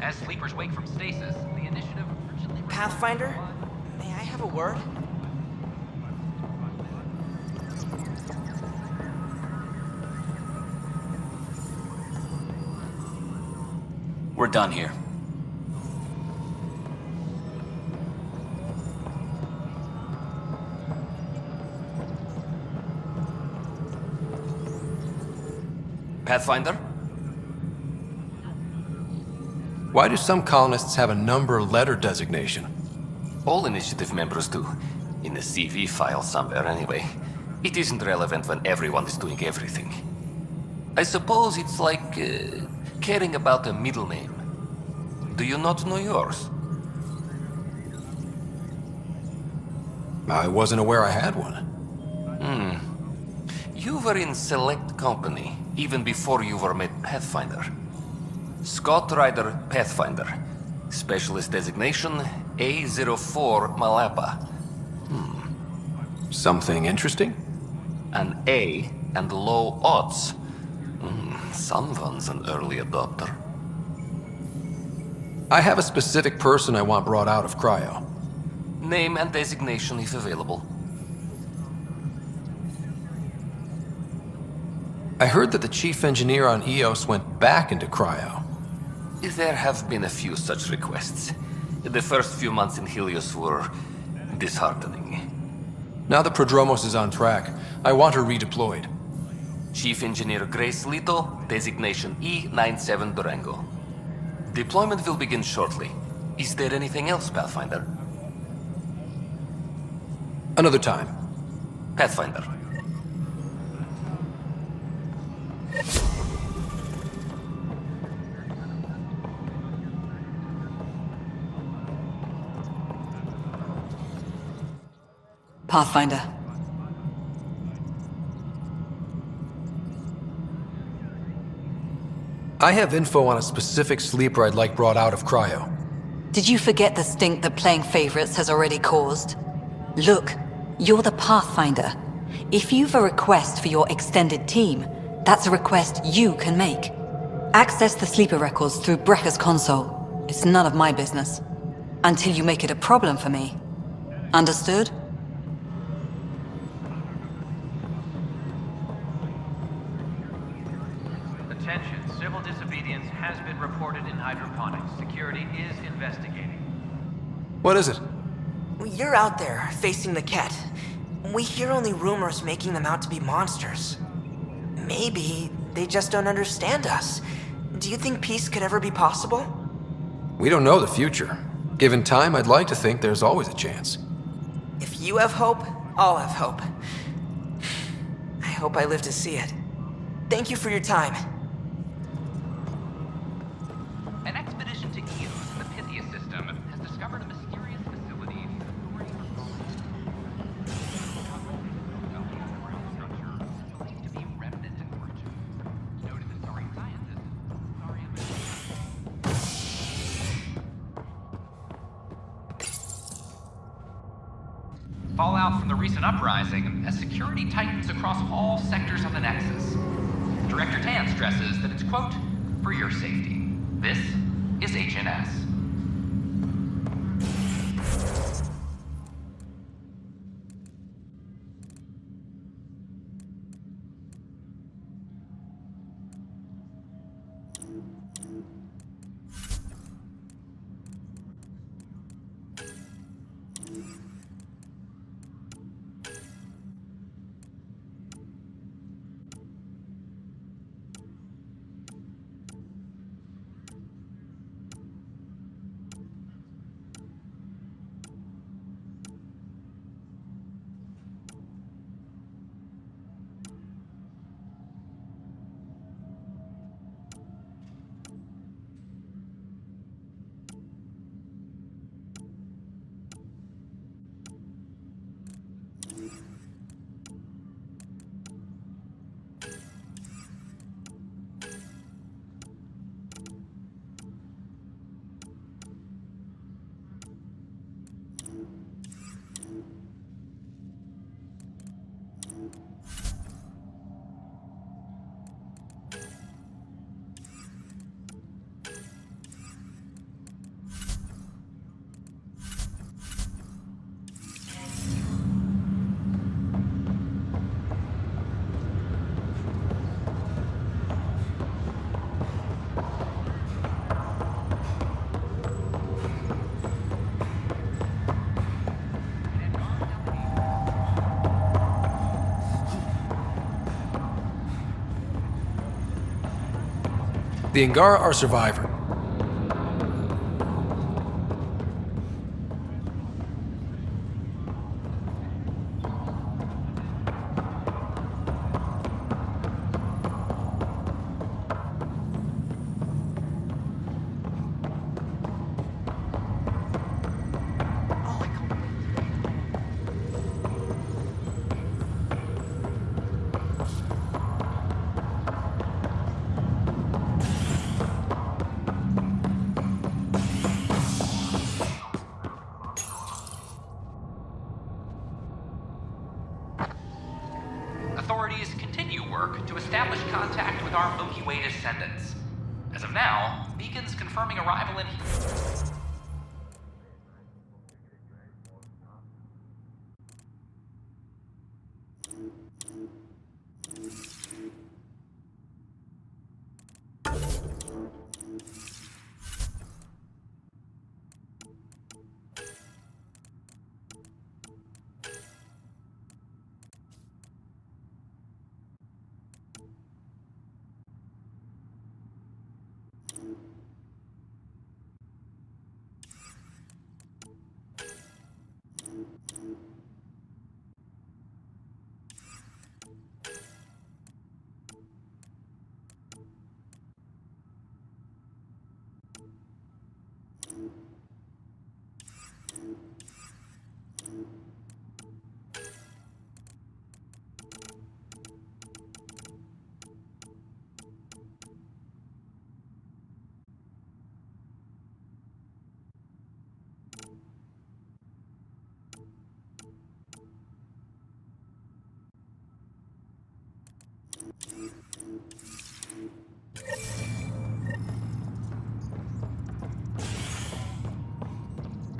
As sleepers wake from stasis, the initiative urgently... Pathfinder? May I have a word? We're done here. Pathfinder? Why do some colonists have a number letter designation? All initiative members do. In the CV file somewhere, anyway. It isn't relevant when everyone is doing everything. I suppose it's like caring about a middle name. Do you not know yours? I wasn't aware I had one. You were in select company, even before you were made Pathfinder. Scott Ryder Pathfinder. Specialist designation A04 Malapa. Something interesting? An A and low odds. Someone's an early adopter. I have a specific person I want brought out of cryo. Name and designation if available. I heard that the chief engineer on EOS went back into cryo. There have been a few such requests. The first few months in Helios were disheartening. Now that Prodromos is on track, I want her redeployed. Chief Engineer Grace Lito, designation E97 Durango. Deployment will begin shortly. Is there anything else, Pathfinder? Another time. Pathfinder. Pathfinder. I have info on a specific sleeper I'd like brought out of cryo. Did you forget the stink that playing favorites has already caused? Look, you're the Pathfinder. If you've a request for your extended team, that's a request you can make. Access the sleeper records through Brekker's console. It's none of my business. Until you make it a problem for me. Understood? Attention, civil disobedience has been reported in hydroponics. Security is investigating. What is it? You're out there, facing the Kett. We hear only rumors making them out to be monsters. Maybe they just don't understand us. Do you think peace could ever be possible? We don't know the future. Given time, I'd like to think there's always a chance. If you have hope, I'll have hope. I hope I live to see it. Thank you for your time. An expedition to Eos in the Pythia system has discovered a mysterious facility. Fallout from the recent uprising has security tightens across all sectors of the Nexus. Director Tan stresses that it's, quote, for your safety. This is HNS. The Angara are survivor. Authorities continue work to establish contact with our Milky Way descendants. As of now, beacons confirming arrival in...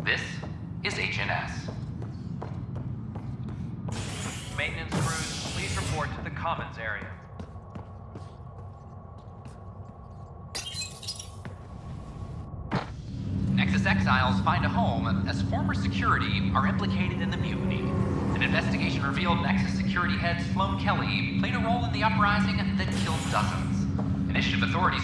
This is HNS. Maintenance crews, please report to the Commons area. Nexus exiles find a home as former security are implicated in the mutiny. An investigation revealed Nexus security head Sloan Kelly played a role in the uprising that killed dozens. Initiative authorities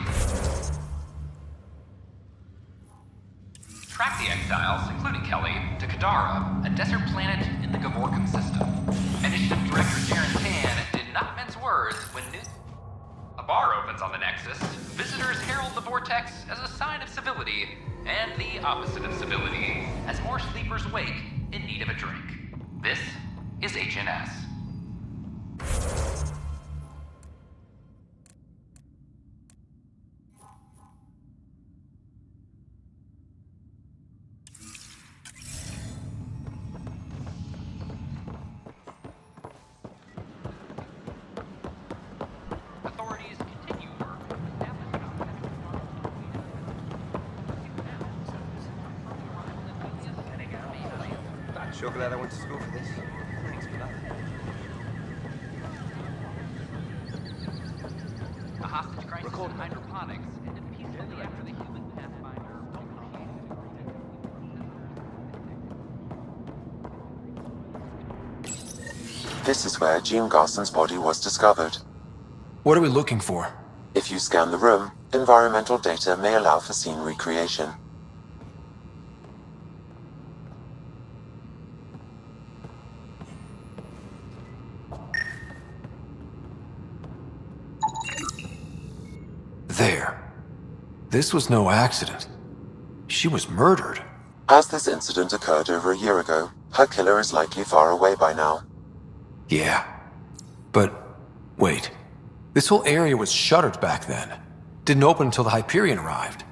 track the exiles, including Kelly, to Kadara, a desert planet in the Gavorkan system. Initiative Director Darren Tan did not mince words when a bar opens on the Nexus. Visitors herald the vortex as a sign of civility, and the opposite of civility, as more sleepers wake in need of a drink. This is HNS. Sure glad I went to school for this. Thanks for that. A hostage crisis in hydroponics ended peacefully after the human pathfinder. This is where Jean Garson's body was discovered. What are we looking for? If you scan the room, environmental data may allow for scene recreation. There. This was no accident. She was murdered. As this incident occurred over a year ago, her killer is likely far away by now. Yeah. But, wait. This whole area was shuttered back then. Didn't open until the Hyperion arrived.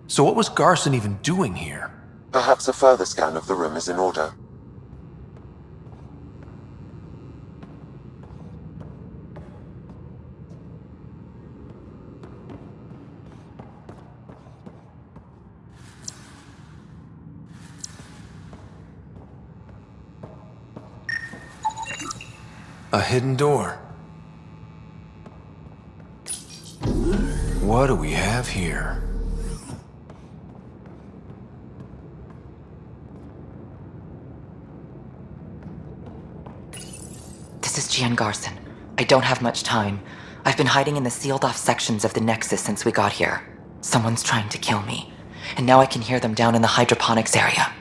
So what was Garson even doing here? Perhaps a further scan of the room is in order. A hidden door. What do we have here? This is Jean Garson. I don't have much time. I've been hiding in the sealed-off sections of the Nexus since we got here. Someone's trying to kill me, and now I can hear them down in the hydroponics area.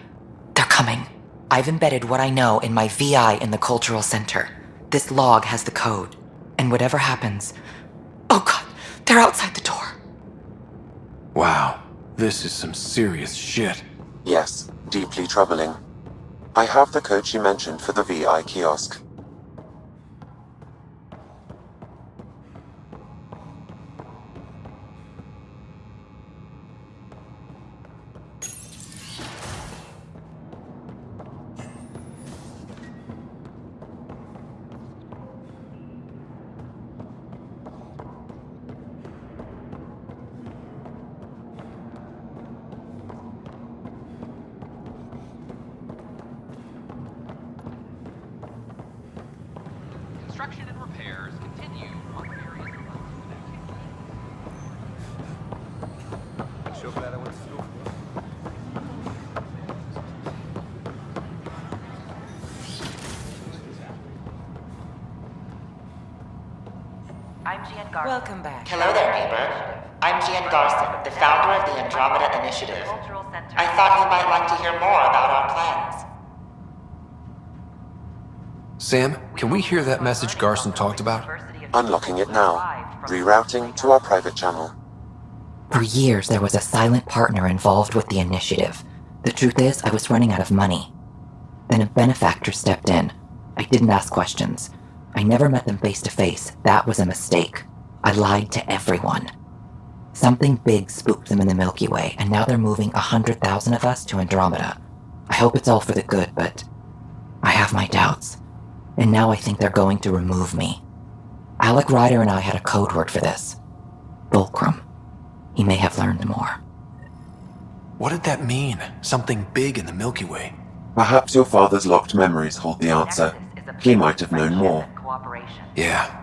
They're coming. I've embedded what I know in my VI in the Cultural Center. This log has the code, and whatever happens... Oh god, they're outside the door. Wow, this is some serious shit. Yes, deeply troubling. I have the code she mentioned for the VI kiosk. Construction and repairs continue on various levels of activity. So glad I went to school for this. I'm Gian Garson. Welcome back. Hello there, neighbor. I'm Gian Garson, the founder of the Andromeda Initiative. I thought you might like to hear more about our plans. Sam, can we hear that message Garson talked about? Unlocking it now. Rerouting to our private channel. For years, there was a silent partner involved with the initiative. The truth is, I was running out of money. Then a benefactor stepped in. I didn't ask questions. I never met them face to face. That was a mistake. I lied to everyone. Something big spooked them in the Milky Way, and now they're moving 100,000 of us to Andromeda. I hope it's all for the good, but I have my doubts. And now I think they're going to remove me. Alec Ryder and I had a code word for this. Fulcrum. He may have learned more. What did that mean? Something big in the Milky Way? Perhaps your father's locked memories hold the answer. He might have known more. Yeah.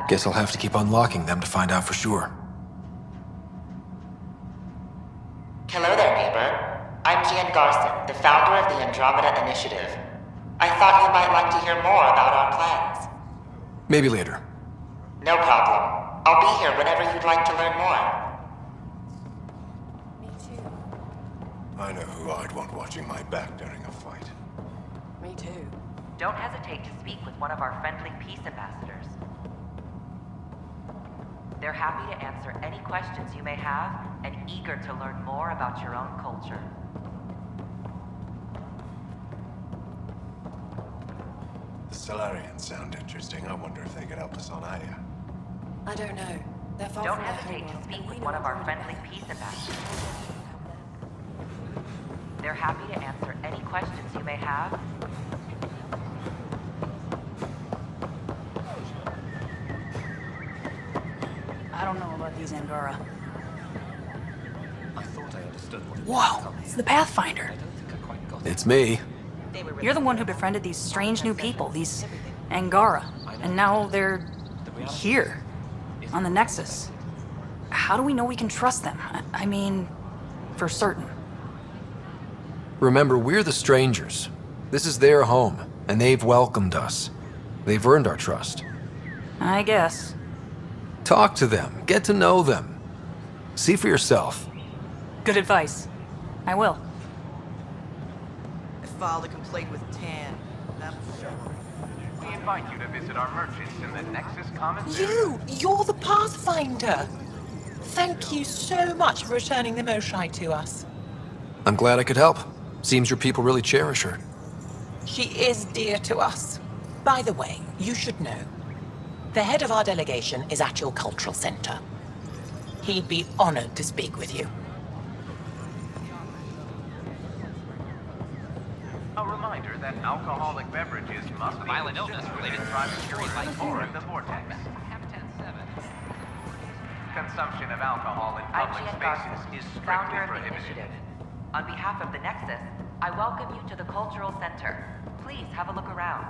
Guess I'll have to keep unlocking them to find out for sure. Hello there, neighbor. I'm Gian Garson, the founder of the Andromeda Initiative. I thought you might like to hear more about our plans. Maybe later. No problem. I'll be here whenever you'd like to learn more. I know who I'd want watching my back during a fight. Me too. Don't hesitate to speak with one of our friendly peace ambassadors. They're happy to answer any questions you may have and eager to learn more about your own culture. The Solarians sound interesting. I wonder if they could help us on Aya. I don't know. They're far Don't from their hesitate to homeworld, speak and we with know one of our everyone friendly well. peace ambassadors. They're happy to answer any questions you may have. I don't know about these Angara. I thought I understood what Whoa, it's the Pathfinder. It's me. You're the one who befriended these strange new people, these Angara. And now they're here, on the Nexus. How do we know we can trust them? I mean, for certain. Remember, we're the strangers. This is their home, and they've welcomed us. They've earned our trust. I guess. Talk to them. Get to know them. See for yourself. Good advice. I will. I filed a complaint with Tan. We invite you to visit our merchants in the Nexus Commons. You're the Pathfinder. Thank you so much for returning the Moshai to us. I'm glad I could help. Seems your people really cherish her. She is dear to us. By the way, you should know. The head of our delegation is at your cultural center. He'd be honored to speak with you. A reminder that alcoholic beverages must be violent illness-related privateering or the vortex. Consumption of alcohol in I'm public Gian spaces Garson, is strictly founder of the prohibited. initiative. On behalf of the Nexus, I welcome you to the Cultural Center. Please have a look around.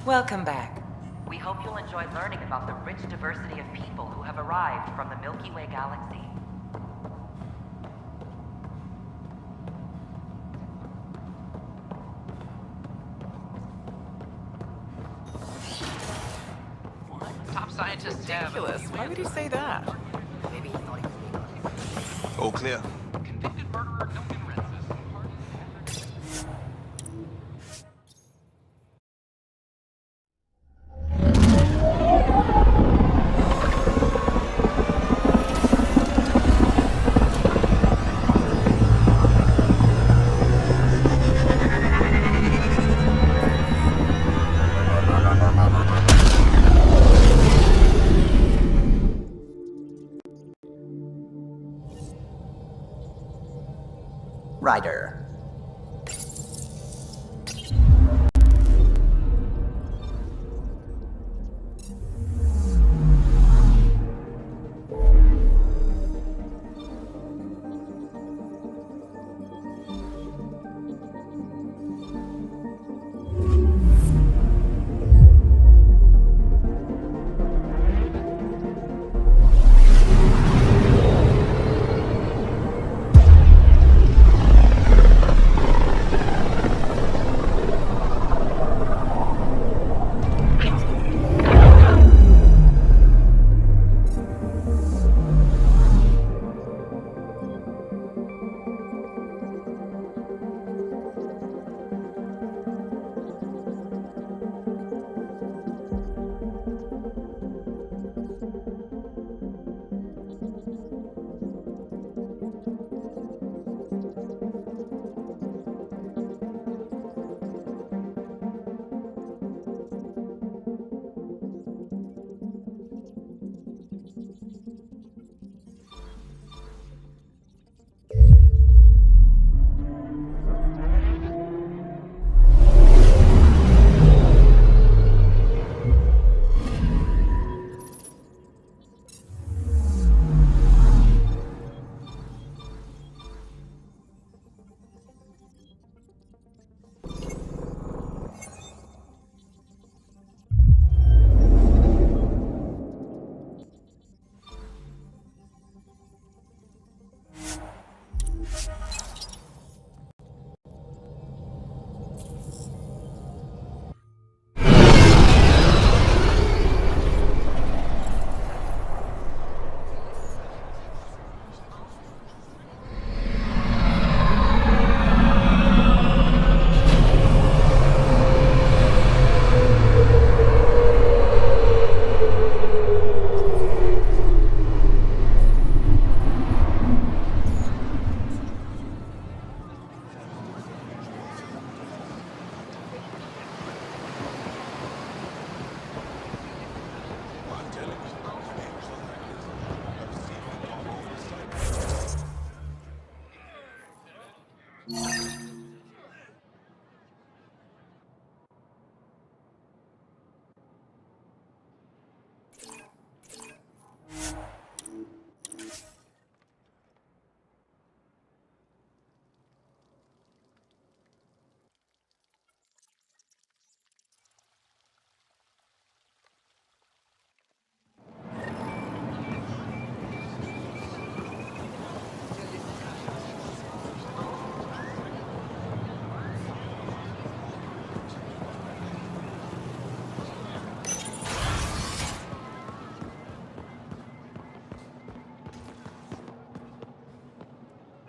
Welcome back. We hope you'll enjoy learning about the rich diversity of people who have arrived from the Milky Way galaxy. scientists have... Ridiculous. Why would he say that? All clear. Convicted murderer Duncan Rensis. Ryder.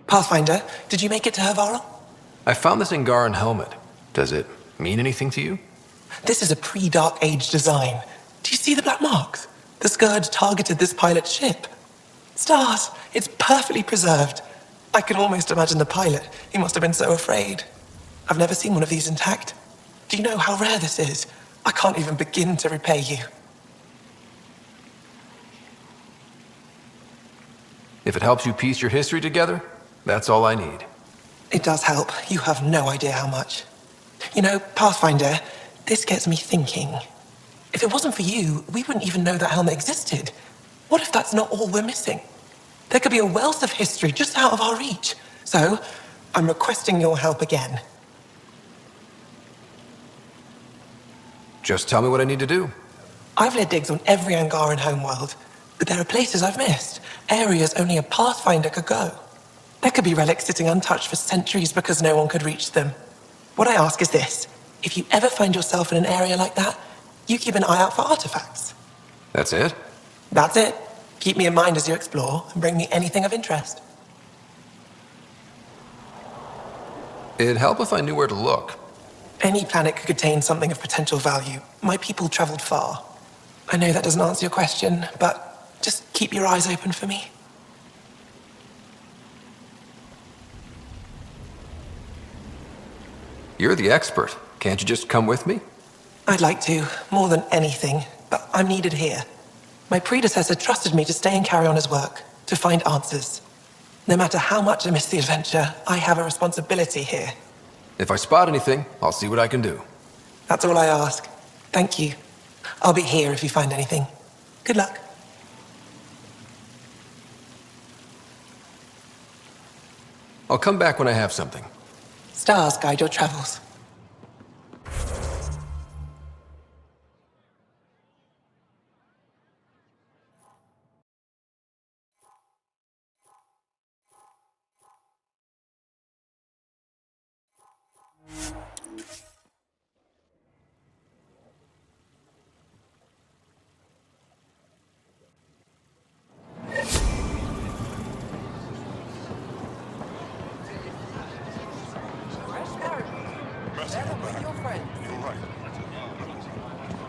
Pathfinder, did you make it to Hervara? I found this Angaran helmet. Does it mean anything to you? This is a pre-Dark Age design. Do you see the black marks? The Scourge targeted this pilot's ship. Stars, it's perfectly preserved. I can almost imagine the pilot. He must have been so afraid. I've never seen one of these intact. Do you know how rare this is? I can't even begin to repay you. If it helps you piece your history together, that's all I need. It does help. You have no idea how much. You know, Pathfinder, this gets me thinking. If it wasn't for you, we wouldn't even know that helmet existed. What if that's not all we're missing? There could be a wealth of history just out of our reach. So, I'm requesting your help again. Just tell me what I need to do. I've led digs on every Angaran homeworld, but there are places I've missed, areas only a Pathfinder could go. There could be relics sitting untouched for centuries because no one could reach them. What I ask is this: if you ever find yourself in an area like that, you keep an eye out for artifacts. That's it? That's it. Keep me in mind as you explore, and bring me anything of interest. It'd help if I knew where to look. Any planet could contain something of potential value. My people traveled far. I know that doesn't answer your question, but just keep your eyes open for me. You're the expert. Can't you just come with me? I'd like to, more than anything, but I'm needed here. My predecessor trusted me to stay and carry on his work, to find answers. No matter how much I miss the adventure, I have a responsibility here. If I spot anything, I'll see what I can do. That's all I ask. Thank you. I'll be here if you find anything. Good luck. I'll come back when I have something. Stars guide your travels.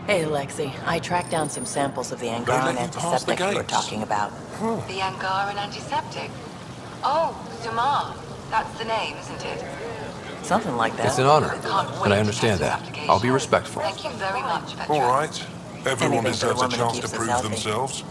Hey, Lexi. I tracked down some samples of the Angaran antiseptic you were talking about. The Angaran antiseptic? Oh, Sumar. That's the name, isn't it? Something like that. It's an honor, Can't wait and I to understand test your that. application. I'll be respectful. Thank you very much, Petra. All right. Everyone Anything for a deserves a woman who chance to keeps us prove healthy. themselves.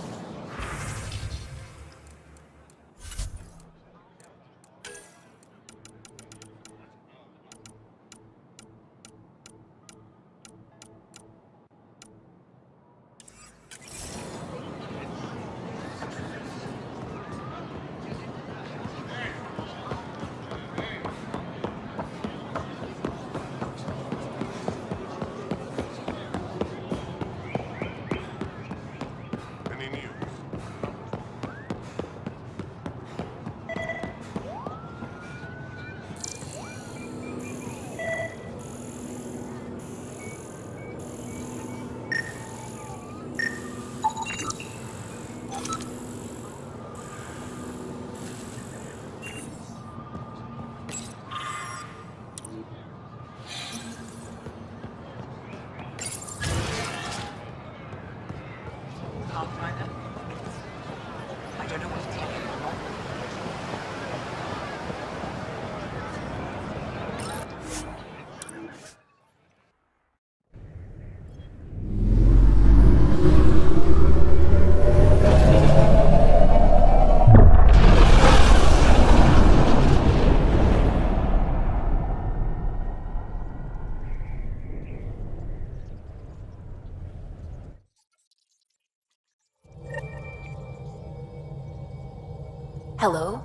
Hello?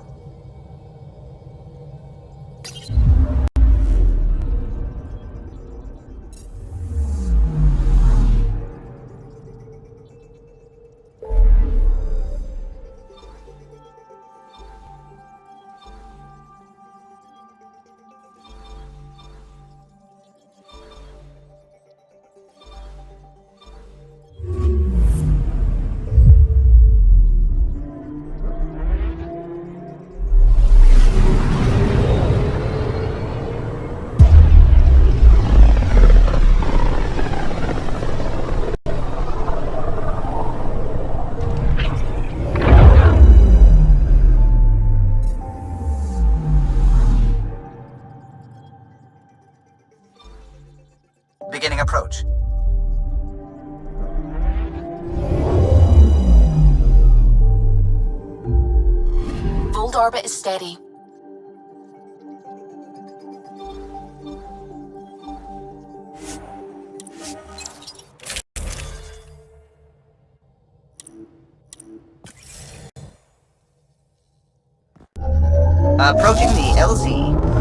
Beginning approach. Voeld orbit is steady. Approaching the LZ.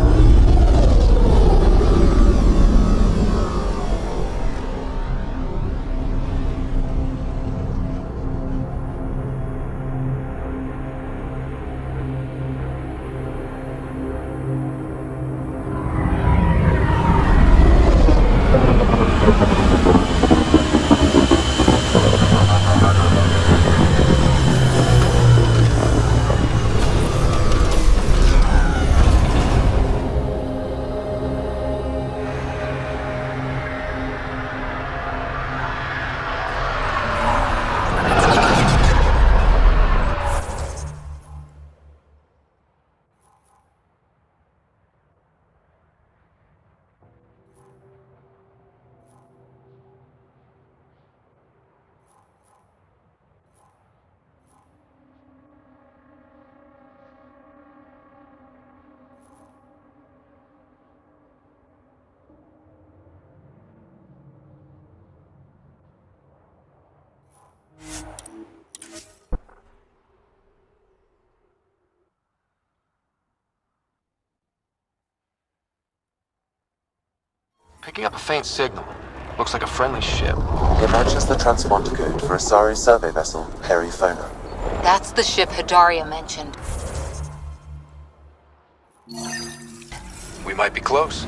Picking up a faint signal. Looks like a friendly ship. It matches the transponder code for a Sari survey vessel, Perifona. That's the ship Hidaria mentioned. We might be close.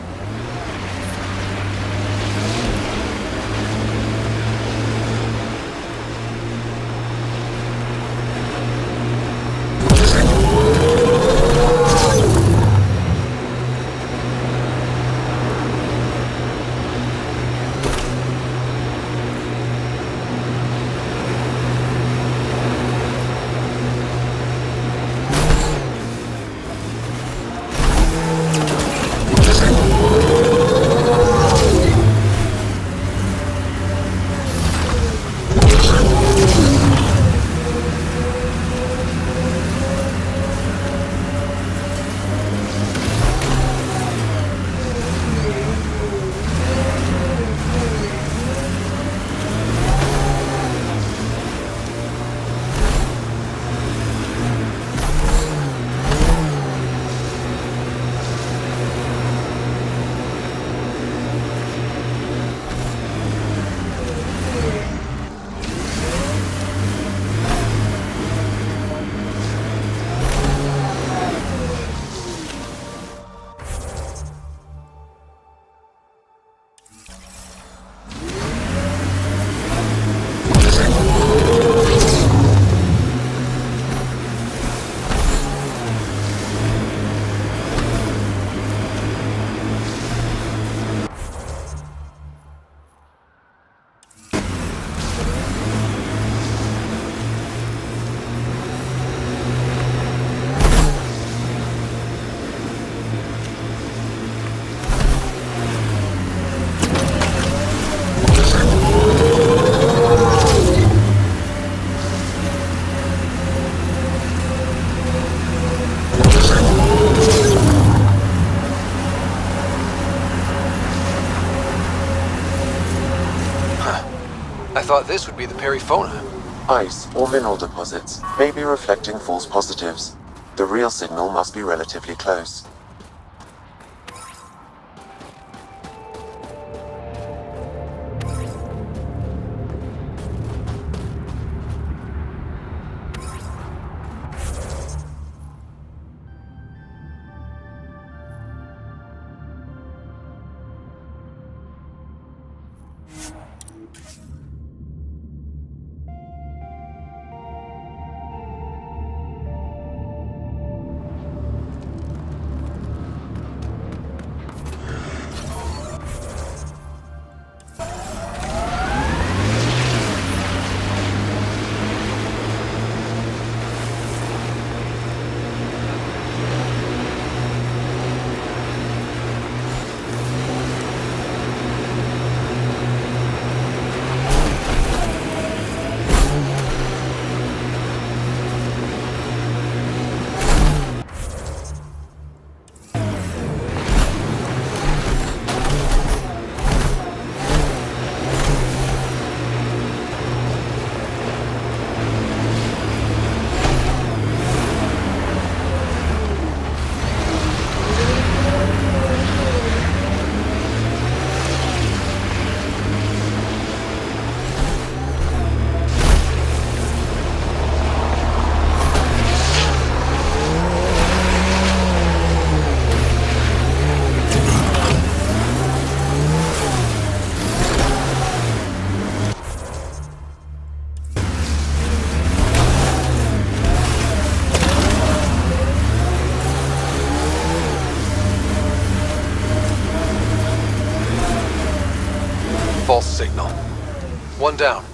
I thought this would be the Perifona. Ice or mineral deposits may be reflecting false positives. The real signal must be relatively close. False signal. One down.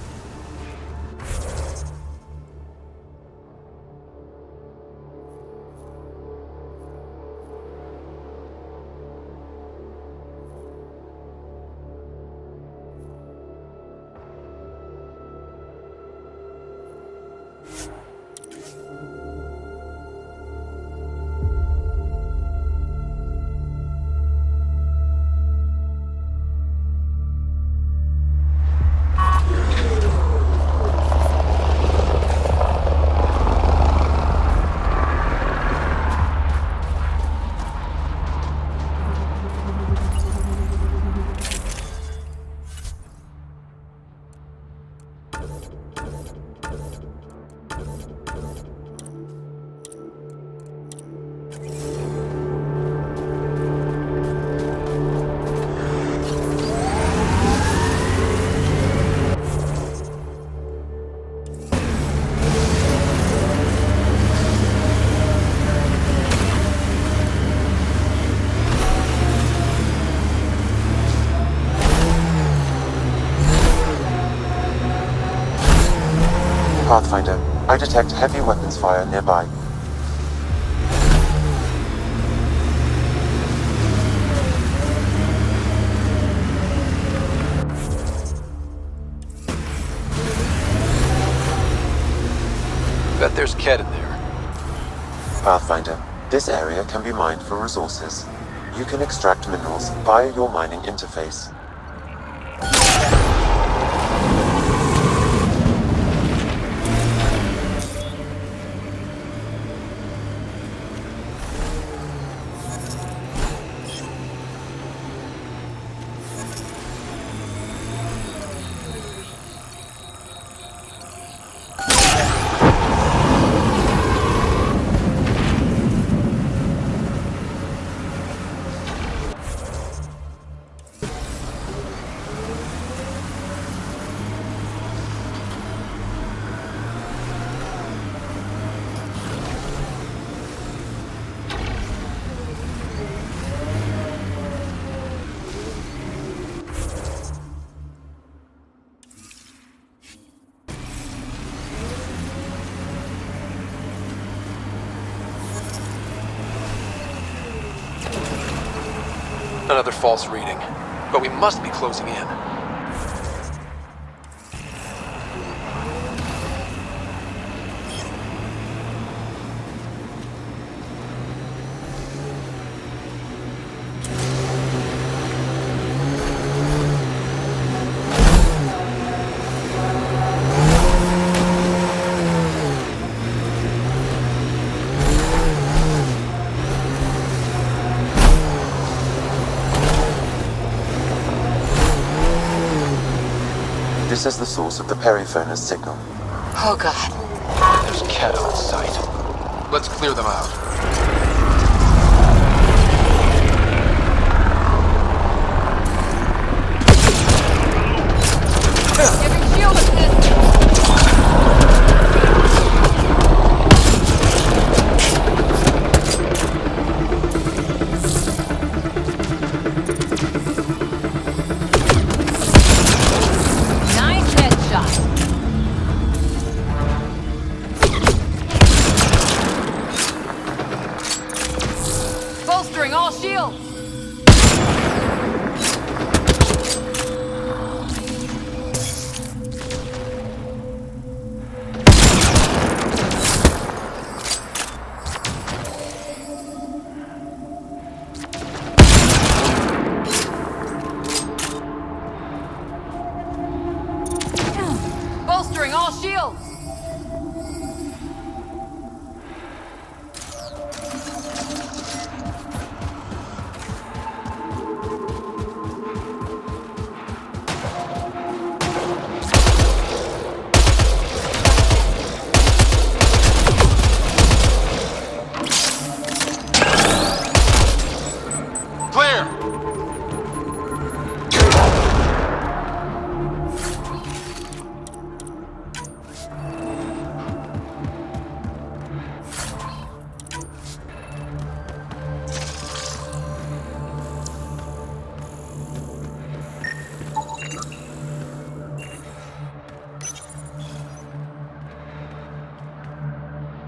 Pathfinder, I detect heavy weapons fire nearby. Bet there's Kett in there. Pathfinder, this area can be mined for resources. You can extract minerals via your mining interface. Another false reading. But we must be closing in. This is the source of the periphone's signal. Oh god. There's Kett on sight. Let's clear them out. Giving shield assist. Nice headshot. Bolstering all shields. Bolstering all shields! Clear!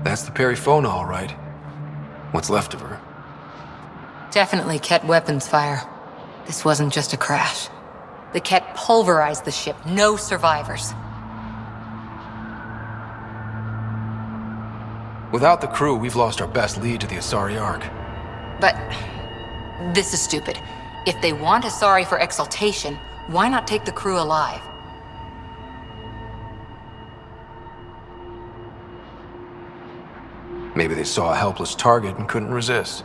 That's the Perryphone, all right. What's left of her? Definitely Kett weapons fire. This wasn't just a crash. The Kett pulverized the ship. No survivors. Without the crew, we've lost our best lead to the Asari Ark. But this is stupid. If they want Asari for exaltation, why not take the crew alive? Maybe they saw a helpless target and couldn't resist.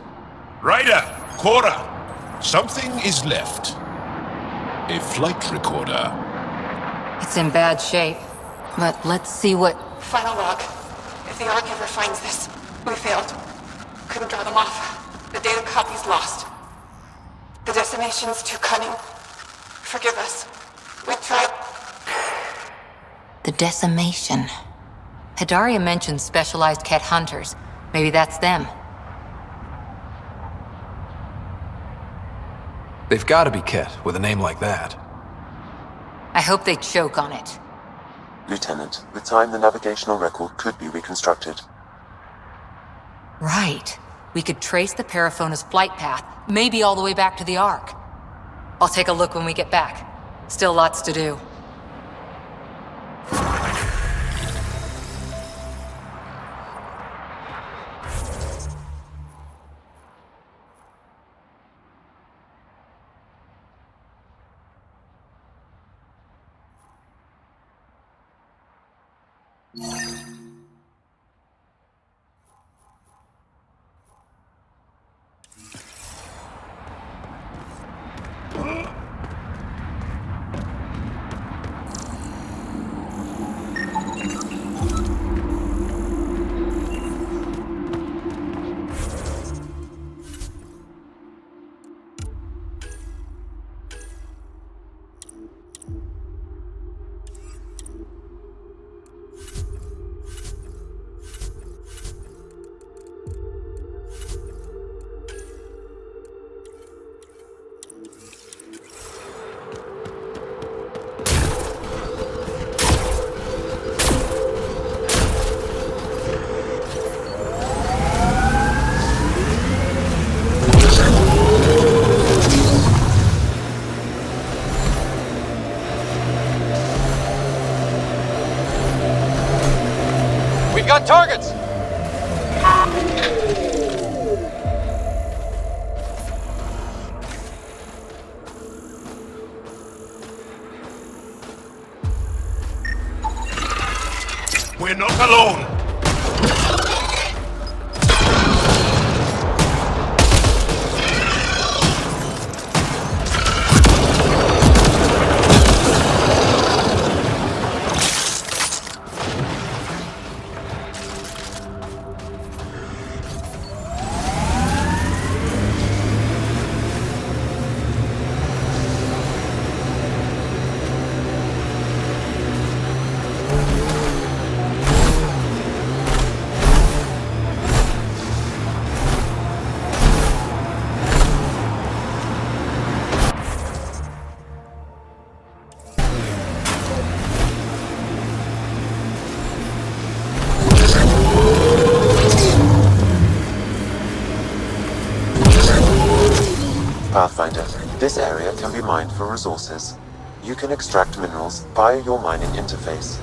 Ryder! Cora! Something is left. A flight recorder. It's in bad shape. But let's see what... Final log. If the Ark ever finds this, we failed. Couldn't draw them off. The data copy's lost. The decimation's too cunning. Forgive us. We tried... The decimation. Hidaria mentioned specialized Kett hunters. Maybe that's them. They've got to be Kett with a name like that. I hope they choke on it. Lieutenant, with time the navigational record could be reconstructed. Right. We could trace the Paraphona's flight path, maybe all the way back to the Ark. I'll take a look when we get back. Still lots to do. Got targets! We're not alone! Pathfinder, this area can be mined for resources. You can extract minerals via your mining interface.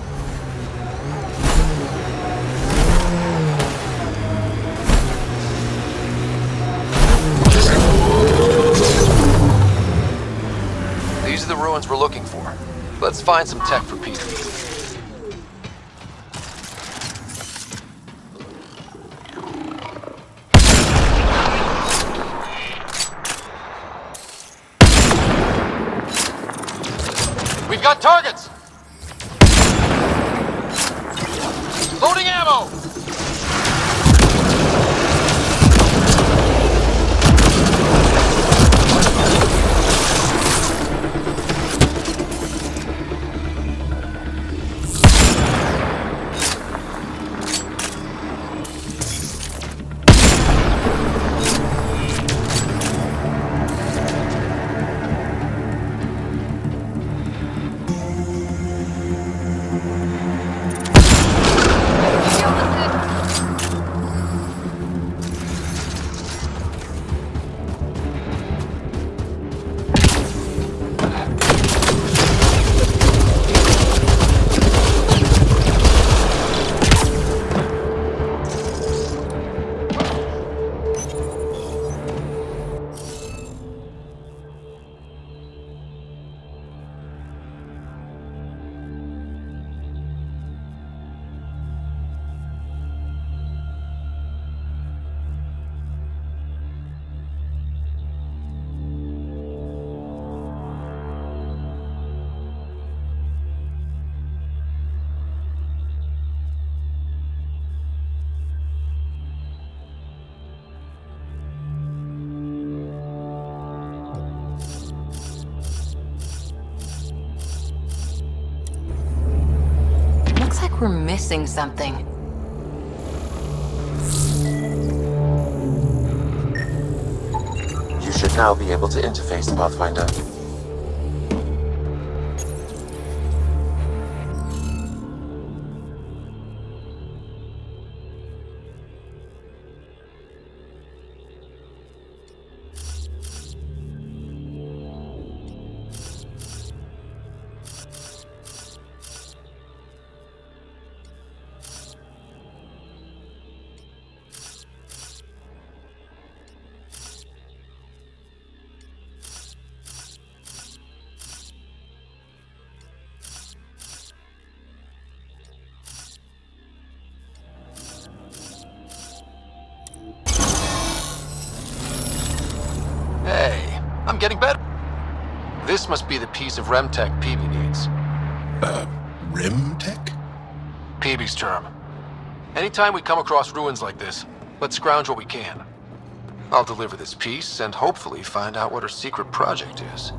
These are the ruins we're looking for. Let's find some tech for people. We've got targets! Loading ammo! We're missing something. You should now be able to interface, Pathfinder. Hey, I'm getting better. This must be the piece of Remtech Peavy needs. Rim-tech? Peavy's term. Anytime we come across ruins like this, let's scrounge what we can. I'll deliver this piece and hopefully find out what her secret project is.